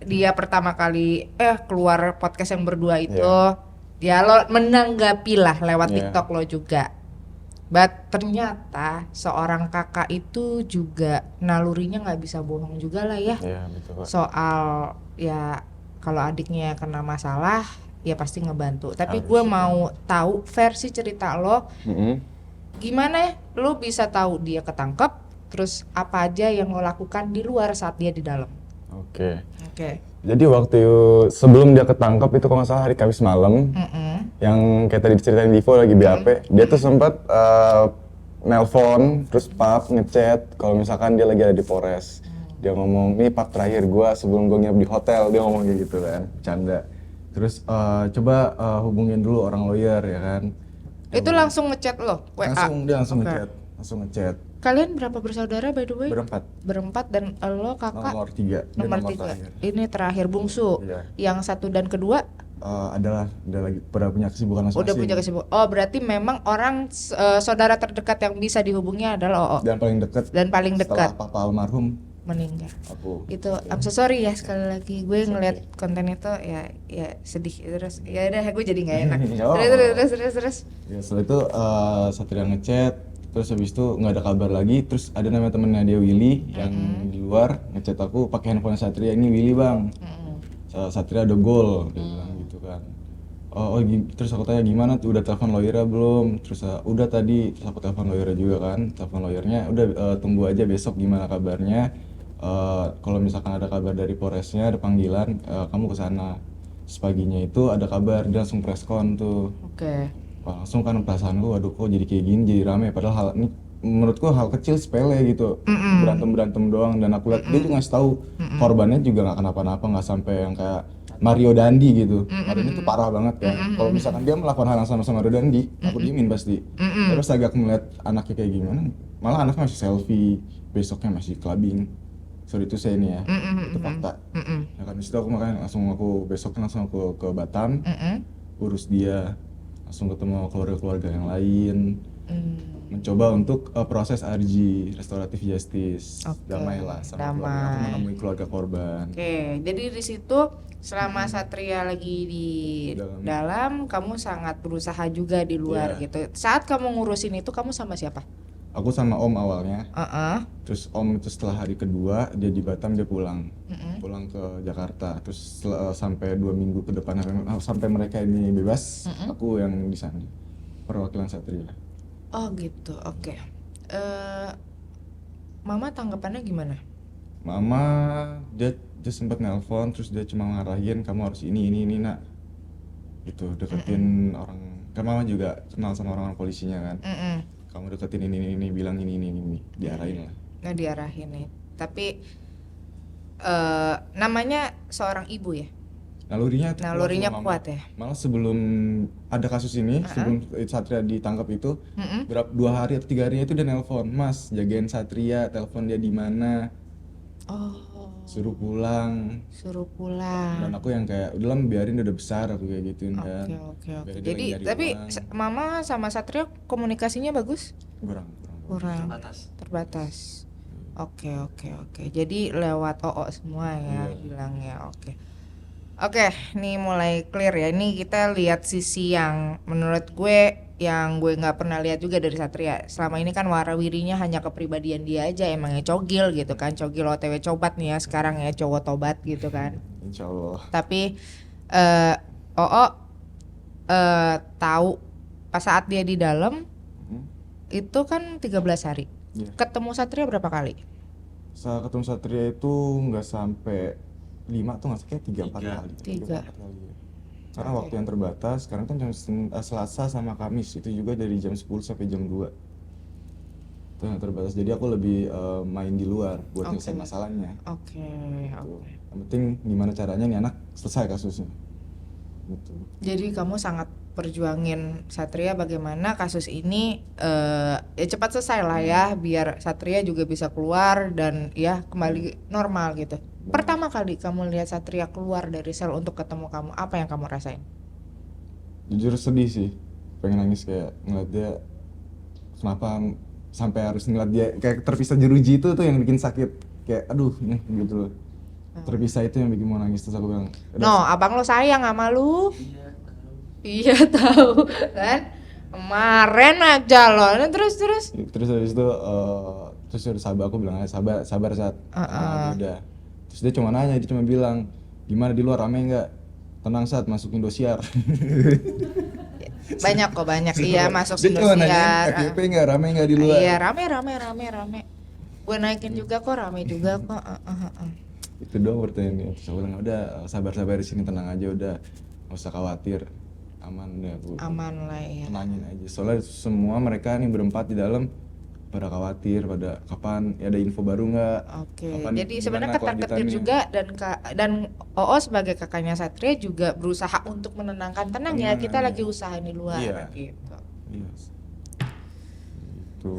dia pertama kali keluar podcast yang berdua itu. Ya lo menanggapi lah lewat TikTok lo juga. But ternyata seorang kakak itu juga nalurinya nggak bisa bohong juga lah ya. Iya betul Kak. Soal ya kalau adiknya kena masalah ya pasti ngebantu. Tapi gue mau tahu versi cerita lo Gimana lu bisa tahu dia ketangkep? Terus apa aja yang lo lakukan di luar saat dia di dalam? Oke. Oke. Jadi waktu sebelum dia ketangkap itu kalau nggak salah hari Kamis malam, yang kayak tadi diceritain Divo lagi BAP, dia tuh sempat nelpon, terus pap ngechat kalau misalkan dia lagi ada di Polres. Dia ngomong, nih pap terakhir gua sebelum gua nginep di hotel, dia ngomong kayak gitu kan, bercanda. Terus coba hubungin dulu orang lawyer ya kan. Itu langsung ngechat lo? WA? Dia langsung Oke. ngechat. Kalian berapa bersaudara by the way? Berempat. Berempat dan lo kakak? Nomor 3. Nomor 3. Terakhir. Ini terakhir bungsu. Iya. Yang satu dan kedua? Udah lagi pada punya kesibukan masing-masing. Udah punya kesibukan. Oh berarti memang orang saudara terdekat yang bisa dihubungi adalah OO. Dan paling dekat. Dan paling dekat. Setelah papa almarhum Meninggal. aku. Itu I'm so sorry ya sekali lagi gue ngeliat konten itu ya sedih terus ya udah gue jadi nggak enak. Oh. Terus. Ya setelah itu Satria ngechat, terus habis itu nggak ada kabar lagi, terus ada namanya temennya dia Willy yang di luar ngechat aku pakai handphone Satria, ini Willy bang. Satria ada gol, dia bilang gitu kan. Terus aku tanya gimana tuh, udah telepon lawyernya belum? Terus udah tadi, terus aku telepon lawyernya juga kan. Telepon lawyernya, udah tunggu aja besok gimana kabarnya. Kalau misalkan ada kabar dari Polresnya, ada panggilan, kamu kesana. Terus paginya itu ada kabar, dia langsung preskon tuh. Oke. Wah, langsung kan perasaanku, waduh kok jadi kayak gini, jadi rame. Padahal hal ini menurutku hal kecil sepele gitu, berantem doang. Dan aku lihat dia juga ngasih tahu korbannya juga nggak kenapa-napa, nggak sampai yang kayak Mario Dandi gitu. Mario Dandi tuh parah banget kan. Kalau misalkan dia melakukan hal yang sama Mario Dandi, aku diemin pasti. Tapi pas agak melihat anaknya kayak gimana, malah anaknya masih selfie, besoknya masih clubbing. Sorry itu saya ini ya, itu fakta. Ya kan disitu aku makanya besoknya langsung aku ke Batam, urus dia, langsung ketemu keluarga-keluarga yang lain. Mencoba untuk proses RG, restoratif justice, damai lah sama keluarga. Aku menemui keluarga korban. Oke, jadi di situ selama Satria lagi di dalam, kamu sangat berusaha juga di luar gitu. Saat kamu ngurusin itu, kamu sama siapa? Aku sama Om awalnya. Terus Om itu setelah hari kedua dia di Batam, dia pulang ke Jakarta. Terus sampai 2 minggu ke depan sampai mereka ini bebas, aku yang di sana perwakilan Satria. Oh gitu, oke. Mama tanggapannya gimana? Mama dia sempat nelpon, terus dia cuma ngarahin kamu harus ini nak, gitu, deketin orang. Kan Mama juga kenal sama orang polisinya kan. Kamu deketin ini, bilang ini, diarahin lah. Nggak diarahin nih. Tapi namanya seorang ibu ya. Nalurinya kuat ya. Malah sebelum ada kasus ini, sebelum Satria ditangkap itu, 2 hari atau 3 harinya itu dia nelpon, Mas jagain Satria, telepon dia di mana. Suruh pulang. Dan aku yang kayak udah lah biarin, udah besar, aku kayak gituin kan. Oke. Jadi tapi Mama sama Satria komunikasinya bagus? Kurang. Terbatas. Oke. Jadi lewat OO semua ya bilangnya. Oke, nih mulai clear ya. Ini kita lihat sisi yang menurut gue yang gue nggak pernah lihat juga dari Satria. Selama ini kan warawirinya hanya kepribadian dia aja, emangnya cogil gitu kan, cogil OTW cobat nih ya sekarang ya, cowok tobat gitu kan. Insya Allah. Tapi OO tahu pas saat dia di dalam itu kan 13 hari. Ketemu Satria berapa kali? Saat ketemu Satria itu nggak sampai 5 tuh nggak kayak 3-4 kali. 3-4 kali. Karena waktu yang terbatas, sekarang kan jam Selasa sama Kamis, itu juga dari jam 10 sampai jam 2. Itu yang terbatas, jadi aku lebih main di luar buat nyelesain masalahnya. Oke. Yang penting gimana caranya nih anak selesai kasusnya. Gitu. Jadi kamu sangat perjuangin Satria bagaimana kasus ini ya cepat selesai lah ya, biar Satria juga bisa keluar dan ya kembali normal gitu. Pertama kali kamu lihat Satria keluar dari sel untuk ketemu kamu, apa yang kamu rasain? Jujur sedih sih, pengen nangis kayak ngeliat dia, kenapa sampai harus ngeliat dia kayak terpisah jeruji itu tuh yang bikin sakit, kayak aduh nih gitu loh. Terpisah itu yang bikin mau nangis. Terus aku bilang, abang lo sayang sama lu. Iya tahu kan, kemarin aja lo. Terus habis itu terus udah sabar, aku bilang sabar saat udah. Terus dia cuma nanya, dia cuma bilang gimana di luar, rame nggak? Tenang Sat, masuk Indosiar. Banyak kok, banyak. Iya, masuk Dia cuma nanyain Indosiar. FYP nggak rame nggak di luar. Iya, rame. Gue naikin juga kok, rame juga kok. Itu doang pertanyaannya. Terus aku bilang udah sabar-sabar di sini, tenang aja, udah nggak usah khawatir, aman deh aku. Aman lah ya. Tenangin aja. Soalnya semua mereka nih berempat di dalam pada khawatir, pada kapan ya ada info baru nggak? Oke, Kapan, jadi gimana sebenarnya ketar-ketir kelanjutannya? juga dan OO sebagai kakaknya Satria juga berusaha untuk menenangkan, tenang ya, Tenang kita aja. lagi usaha di luar Iya. gitu. Iya. Itu.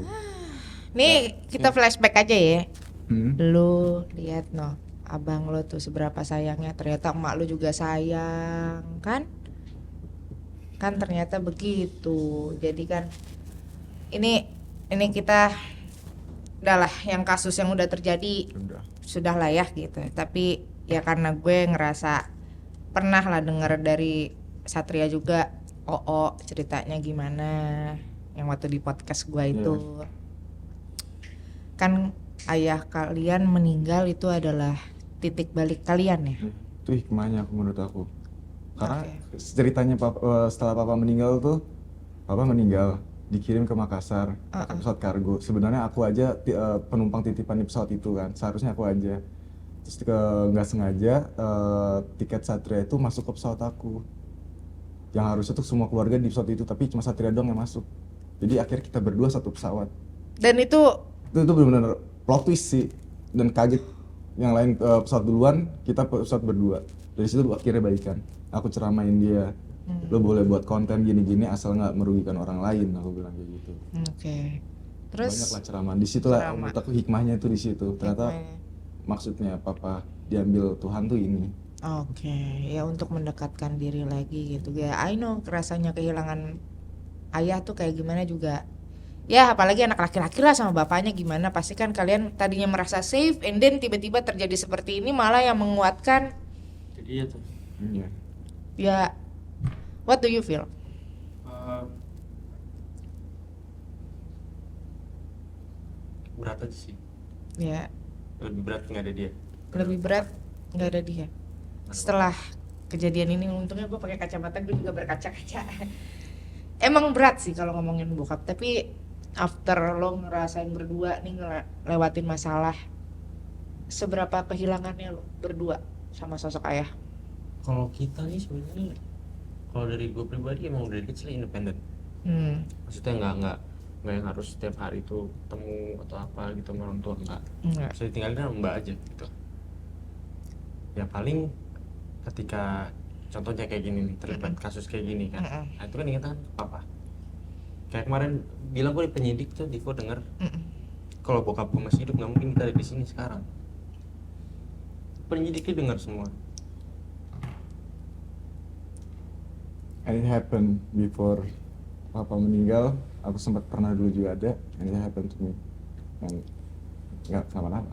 Nih kita flashback aja ya. Hmm? Lu lihat noh, abang lo tuh seberapa sayangnya, ternyata emak lu juga sayang kan? Kan ternyata begitu. Jadi kan ini kita udahlah, yang kasus yang udah terjadi Udah. sudah lah ya gitu. Tapi ya karena gue ngerasa pernah lah denger dari Satria juga, ceritanya gimana yang waktu di podcast gue itu. Kan ayah kalian meninggal itu adalah titik balik kalian ya. Itu hikmahnya menurut aku. Karena Oke. ceritanya setelah papa meninggal tuh, papa meninggal dikirim ke Makassar pakai pesawat kargo. Sebenarnya aku aja penumpang titipan di pesawat itu kan, seharusnya aku aja. Terus nggak sengaja tiket Satria itu masuk ke pesawat aku. Yang harusnya tuh semua keluarga di pesawat itu, tapi cuma Satria doang yang masuk. Jadi akhirnya kita berdua satu pesawat. Dan itu Itu benar-benar plot twist sih, dan kaget. Yang lain pesawat duluan, kita pesawat berdua. Dari situ akhirnya baikan. Aku ceramain dia, lo boleh buat konten gini-gini asal nggak merugikan orang lain, aku bilang kayak gitu. oke. Terus Banyak lah ceramaan. Di situ lah ceramah. menurut aku hikmahnya itu di situ. Ternyata Hikmahnya. maksudnya papa diambil Tuhan tuh ini. Oke, ya untuk mendekatkan diri lagi gitu ya. I know rasanya kehilangan ayah tuh kayak gimana juga. Ya apalagi anak laki-laki lah sama bapaknya gimana. Pasti kan kalian tadinya merasa safe, and then tiba-tiba terjadi seperti ini, malah yang menguatkan. Jadi ya tuh Iya. Ya, what do you feel? berat aja sih, Ya, lebih berat nggak ada dia. lebih berat nggak ada dia. Setelah kejadian ini, untungnya gue pakai kacamata, gue juga berkaca-kaca. Emang berat sih kalau ngomongin bokap, tapi after lo ngerasain berdua nih ngelewatin masalah, seberapa kehilangannya lo berdua sama sosok ayah? Kalau kita nih sebenarnya, kalau dari gue pribadi emang dari kecil independen. Maksudnya nggak yang harus setiap hari itu ketemu atau apa gitu sama orang tua, nggak. Enggak. Bisa ditinggalin sama mbak aja gitu. Ya paling ketika contohnya kayak gini nih, terlibat kasus kayak gini kan, nah itu kan ingetan papa. Kayak kemarin bilang gue di penyidik tuh, gue denger kalau bokap gue masih hidup nggak mungkin kita ada di sini sekarang. Penyidiknya dengar semua. And it happened before papa meninggal. Aku sempat pernah dulu juga ada, and it happened to me. Dan nggak kenapa-napa.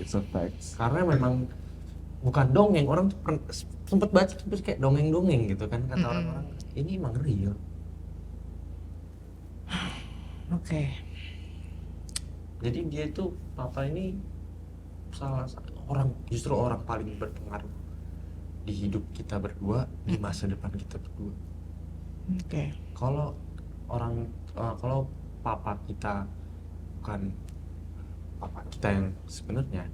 It's a fact. Karena memang bukan dongeng, orang tuh sempet baca terus kayak dongeng-dongeng gitu kan, kata orang-orang. Ini emang real. Oke. Jadi dia itu, papa ini salah satu orang, justru orang paling berpengaruh di hidup kita berdua, di masa depan kita berdua. Oke. Kalau kalau papa kita bukan papa kita yang sebenarnya,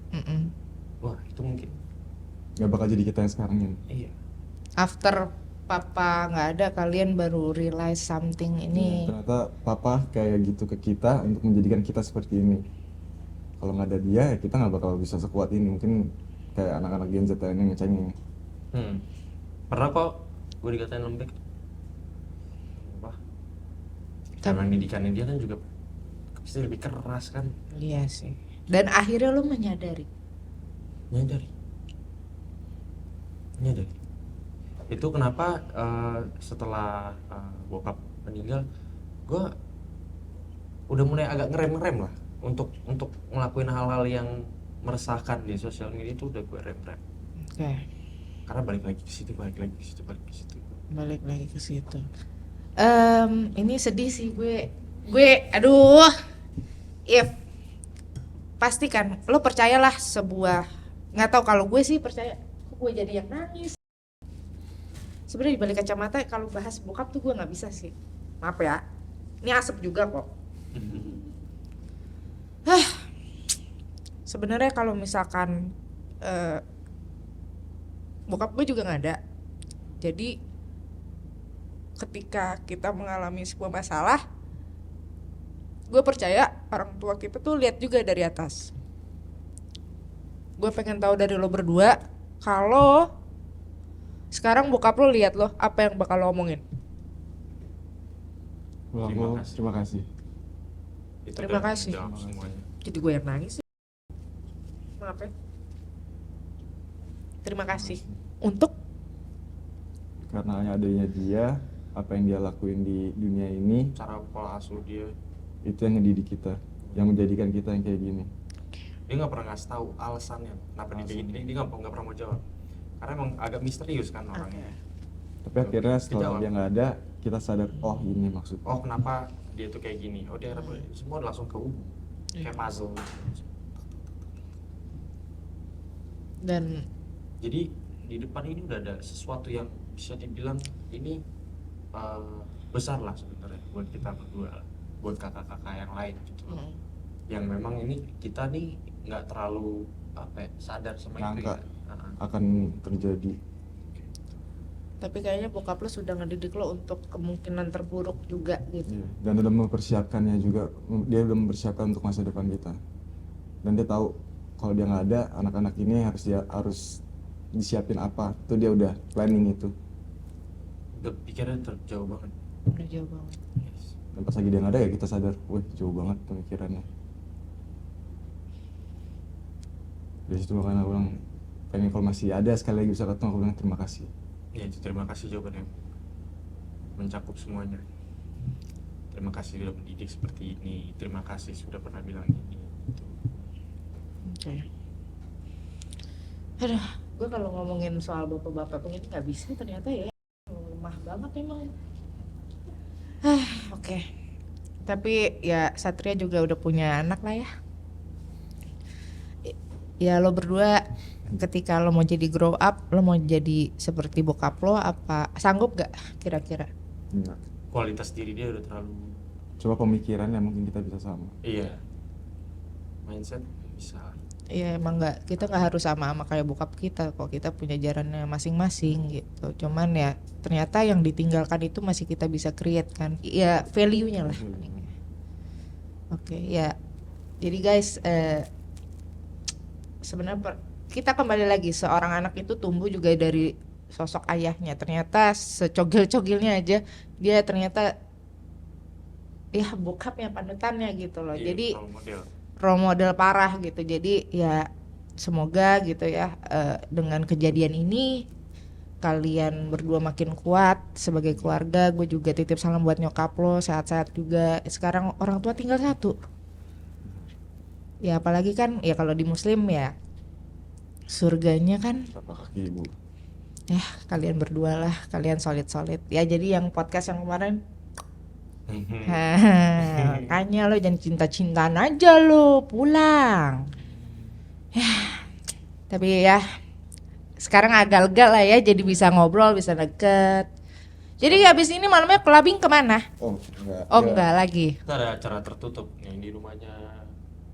wah itu mungkin Nggak bakal jadi kita yang sekarang ini. iya. After papa nggak ada, kalian baru realize something ini. Ternyata papa kayak gitu ke kita untuk menjadikan kita seperti ini. Kalau nggak ada dia, ya kita nggak bakal bisa sekuat ini. Mungkin kayak anak-anak Gen Z lainnya ngecengin. Pernah kok gue dikatain lembek. Apa? Karena didikannya dia kan juga pasti lebih keras kan. Iya sih. Dan akhirnya lo menyadari. Nyadari. Itu kenapa setelah bokap meninggal, gue udah mulai agak ngerem lah untuk ngelakuin hal-hal yang meresahkan di sosial media. Itu udah gue rem. Oke. Karena balik lagi ke situ. Balik lagi ke situ. Ini sedih sih gue aduh. Pasti kan lo percayalah sebuah, nggak tahu kalau gue sih percaya, gue jadi yang nangis. sebenarnya di balik kacamata kalau bahas bokap tuh gue nggak bisa sih. Maaf ya. Ini asap juga kok. Sebenarnya kalau misalkan bokap gue juga nggak ada. Jadi ketika kita mengalami sebuah masalah, gue percaya orang tua kita tuh lihat juga dari atas. Gue pengen tahu dari lo berdua, kalau sekarang bokap lo lihat lo, apa yang bakal lo omongin? Terima kasih. Itu Terima udah kasih. menjawab semuanya. Jadi gue yang nangis sih. Maaf ya. Terima kasih. Untuk Karena hanya adanya dia, apa yang dia lakuin di dunia ini, Cara pola asuh dia, itu yang ngedidik kita, yang menjadikan kita yang kayak gini. dia nggak pernah ngasih tahu alasannya kenapa dia kayak gini. Dia nggak pernah mau jawab. Karena emang agak misterius kan orangnya. Tapi akhirnya setelah Dijawab. dia nggak ada, kita sadar, oh ini maksudnya. Oh kenapa dia tuh kayak gini? Oh dia semua langsung kehubung. Kayak puzzle. dan Jadi di depan ini udah ada sesuatu yang bisa dibilang ini besar lah sebenarnya buat kita berdua, buat kakak-kakak yang lain gitu loh. Yang memang ini kita nih nggak terlalu sadar sama itu Nyangka. ya. Akan terjadi. tapi kayaknya bokap lo sudah ngedidik lo untuk kemungkinan terburuk juga gitu. Iya. Dan udah mempersiapkannya juga, dia udah mempersiapkan untuk masa depan kita. Dan dia tahu kalau dia nggak ada, anak-anak ini harus disiapin apa. Itu dia udah planning itu. Udah pikirnya terjauh banget. Udah jauh banget. Yes. Dan pas lagi dia nggak ada ya kita sadar, wih jauh banget pemikirannya. Dari situ makanya aku bilang, pengen informasi ada sekali lagi bisa ketemu, aku bilang terima kasih. Ya itu terima kasih jawabannya, mencakup semuanya. Terima kasih sudah mendidik seperti ini. Terima kasih sudah pernah bilang ini. Gitu. Oke. Aduh, gue kalau ngomongin soal bapak-bapak begini nggak bisa ternyata ya, lemah banget emang. Oke. Tapi ya Satria juga udah punya anak lah ya. Ya lo berdua ketika lo mau jadi grow up, lo mau jadi seperti bokap lo, apa sanggup gak kira-kira? Enggak. Kualitas diri dia udah terlalu. Coba pemikirannya mungkin kita bisa sama. Iya. Mindset bisa. Ya emang kita nggak harus sama-sama kayak bokap kita kok, kita punya jalannya masing-masing gitu. Cuman ya ternyata yang ditinggalkan itu masih kita bisa create kan, ya value-nya lah. Oke, ya jadi guys, sebenarnya kita kembali lagi, seorang anak itu tumbuh juga dari sosok ayahnya. Ternyata secogil-cogilnya aja dia ternyata ya bokapnya panutannya gitu loh. Iya, Jadi role model. role model parah gitu. Jadi ya semoga gitu ya, dengan kejadian ini kalian berdua makin kuat sebagai keluarga. Gue juga titip salam buat nyokap lo, sehat-sehat juga. Sekarang orang tua tinggal satu. Ya apalagi kan ya kalau di muslim ya surganya kan Tapak kaki ibu. ya kalian berdua lah, kalian solid-solid. Ya jadi yang podcast yang kemarin makanya lo jangan cinta-cintaan aja lo, pulang. Ya, tapi ya sekarang agak lega lah ya, jadi bisa ngobrol, bisa deket. Jadi habis ini malamnya clubbing kemana? Oh enggak. Oh enggak lagi. Kita ada acara tertutup yang di rumahnya.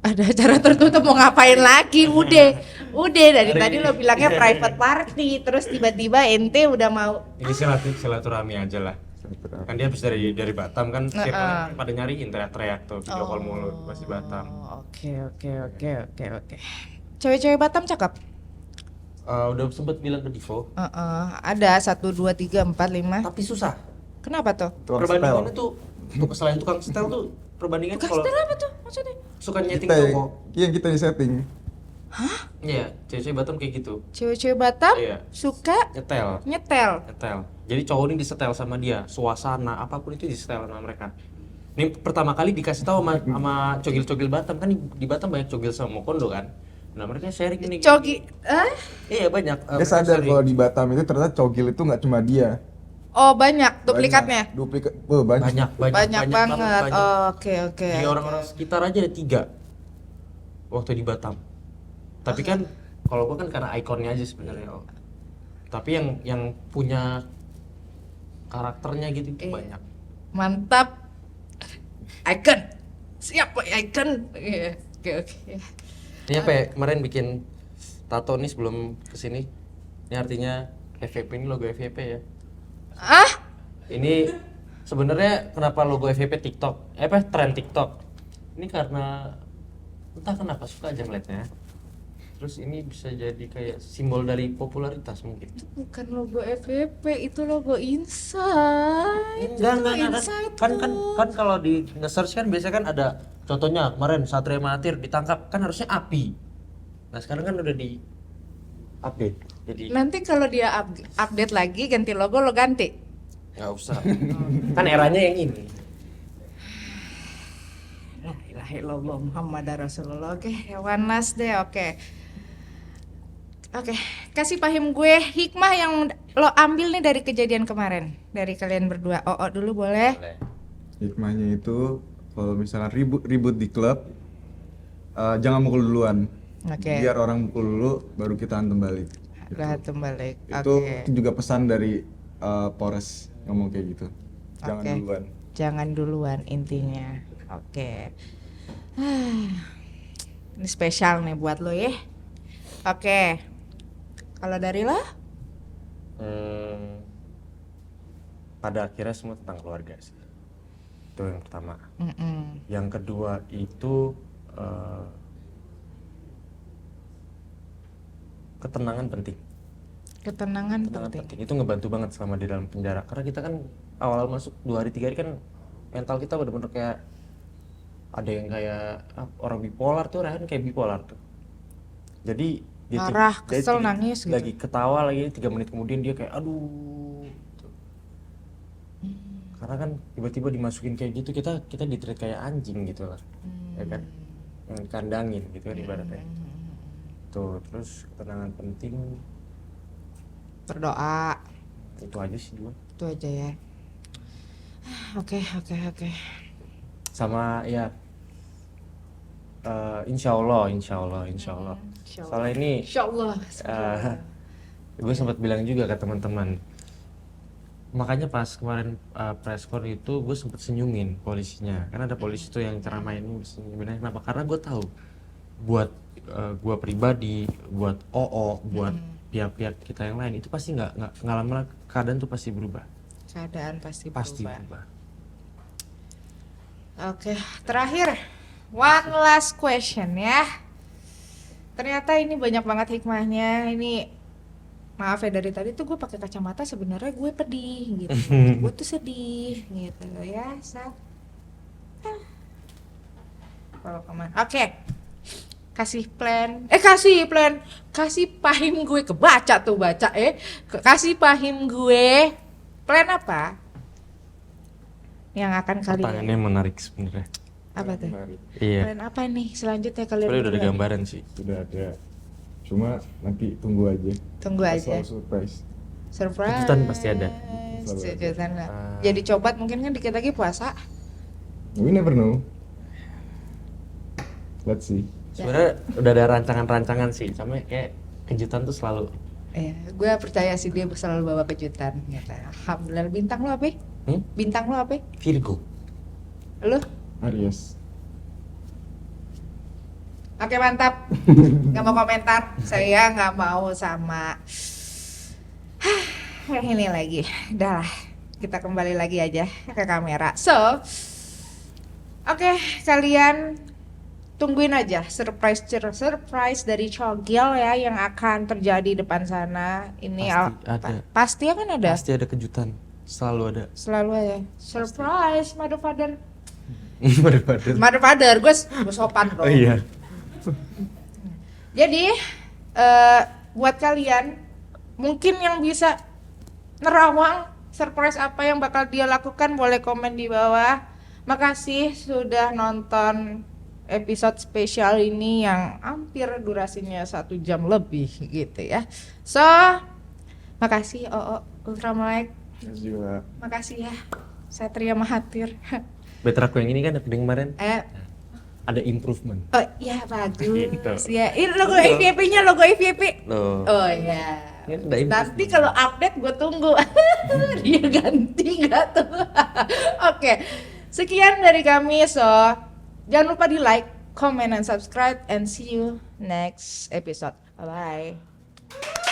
Ada acara tertutup mau ngapain lagi? Udah dari tadi lo bilangnya private party, terus tiba-tiba ente udah mau. Ini silaturahmi aja lah. Kan dia habis dari Batam kan, setiap kali pada nyariin teriak-teriak tuh, video call mulu masih Batam. Oke. Cewek-cewek Batam cakep. Udah sempet bilang ke Divo, Ada 1, 2, 3, 4, 5. tapi susah. Kenapa tuh? Perbandingannya tuh, selain tukang setel tuh, perbandingan Tukang kalau setel apa tuh maksudnya? suka nyeting Kita toko. yang kita di setting. Iya, cewek-cewek Batam kayak gitu. Cewek-cewek Batam Iya. suka Nyetel. nyetel. Jadi cowok ini disetel sama dia, suasana apapun itu disetel sama mereka. Ini pertama kali dikasih tahu sama cogil-cogil Batam, kan di Batam banyak cogil sama kondo kan. Nah mereka sharing ini. Cogi, Iya banyak. Dia mereka sadar sharing. kalau di Batam itu ternyata cogil itu nggak cuma dia. oh banyak duplikatnya. Duplikat, banyak. banyak Banget. banyak. Oke. Di orang-orang sekitar aja ada 3 waktu di Batam. Tapi kan kalau gua kan karena ikonnya aja sebenarnya. Tapi yang punya karakternya gitu Iya. banyak. Mantap. Icon. Siap Pak Icon. Iya. Oke. Ini apa ya, kemarin bikin tato nih sebelum kesini. Ini artinya FVP, ini logo FVP ya. Ah, Ini sebenarnya kenapa logo FVP TikTok? Tren TikTok. Ini karena entah kenapa suka aja ngeliatnya. Terus ini bisa jadi kayak simbol dari popularitas mungkin. bukan logo FVP, itu logo Insight. Enggak, Insight kan kalau di nge-search kan biasanya kan ada contohnya kemarin Satria Mahathir ditangkap kan harusnya API. Nah sekarang kan udah di update. Jadi Nanti kalau dia update lagi ganti logo lo ganti. nggak usah. Kan eranya yang ini. La ilaha illallah Muhammad Rasulullah. Oke, Wanas deh. Oke, kasih paham gue hikmah yang lo ambil nih dari kejadian kemarin. Dari kalian berdua. Dulu boleh? Hikmahnya itu kalau misalnya ribut di klub, jangan mukul duluan. Oke. Biar orang mukul dulu, baru kita hantem balik. Berantem balik. Itu juga pesan dari Polres ngomong kayak gitu. Jangan Oke. duluan. Jangan duluan intinya. Oke. Ini spesial nih buat lo ya. Oke. Kalau dari lo? Pada akhirnya semua tentang keluarga sih. Itu yang pertama. Mm-mm. Yang kedua itu ketenangan penting. Ketenangan Ketenangan penting. penting. Itu ngebantu banget selama di dalam penjara. Karena kita kan awal masuk 2 hari 3 hari kan mental kita bener-bener kayak ada yang kayak orang bipolar tuh, Rehan kayak bipolar tuh. Jadi dia tuh- Marah, dia kesel, tiga- nangis gitu. lagi ketawa lagi 3 menit kemudian dia kayak aduh gitu. Karena kan tiba-tiba dimasukin kayak gitu kita di-treat kayak anjing gitu lah. Ya kan? Yang kandangin gitu kan ibaratnya. Tuh, terus ketenangan penting Berdoa. itu aja sih dua. Itu aja ya. Oke. Sama ya insya Allah. Soalnya ini Insyaallah. gue sempat bilang juga ke teman-teman. Makanya pas kemarin press con itu gue sempat senyumin polisinya. Karena ada polisi tuh yang ceramain ini sebenarnya kenapa? Karena gue tahu buat gue pribadi, buat buat pihak-pihak kita yang lain itu pasti nggak lama keadaan tuh pasti berubah. Keadaan pasti Pasti berubah. berubah. Oke, terakhir one last question ya. Ternyata ini banyak banget hikmahnya. Ini maaf ya dari tadi tuh gue pakai kacamata sebenarnya gue pedih gitu. Gue tuh sedih gitu ya. Kalau kemana? Oke. Kasih pahim gue kebaca tuh baca kasih pahim gue plan apa yang akan kalian Pertanyaannya menarik sebenarnya. apa tuh? Iya. Plan apa nih selanjutnya kalian Soalnya udah ada berdua? gambaran sih. Sudah ada. Cuma nanti tunggu aja. Tunggu Kita aja. selalu surprise. Surprise. Kejutan pasti ada. Kejutan lah. Jadi cobat mungkin kan dikit lagi puasa. We never know. Let's see. Sebenarnya udah ada rancangan-rancangan sih, sama kayak kejutan tuh selalu. Iya, gue percaya sih dia selalu bawa kejutan. Gitu. Alhamdulillah. Bintang lo apa? Bintang lo apa? Virgo. Lo? Aries. Oke mantap. Nggak mau komentar. Saya nggak mau sama. Ini lagi. Udah lah. Kita kembali lagi aja ke kamera. So, oke, kalian tungguin aja surprise dari Cogil ya yang akan terjadi depan sana. Ini Pasti ada. pasti akan ada. Pasti ada kejutan. Selalu ada. Selalu ada. Surprise, motherfucker. Motherfucker. Gue sopan dong. Oh iya. Jadi buat kalian mungkin yang bisa nerawang surprise apa yang bakal dia lakukan boleh komen di bawah. Makasih sudah nonton episode spesial ini yang hampir durasinya 1 jam lebih gitu ya. So, makasih Ultramilek. Makasih ya Satria Mahathir. Better aku yang ini kan yang kemarin ada improvement. Oh ya bagus Gitu. ya. Ini logo FYP-nya logo FYP. Loh. Oh ya. Ini udah impress. Nanti kalau update gue tunggu dia ganti nggak tuh. Oke, sekian dari kami. So jangan lupa di like, comment, and subscribe, and see you next episode. Bye bye.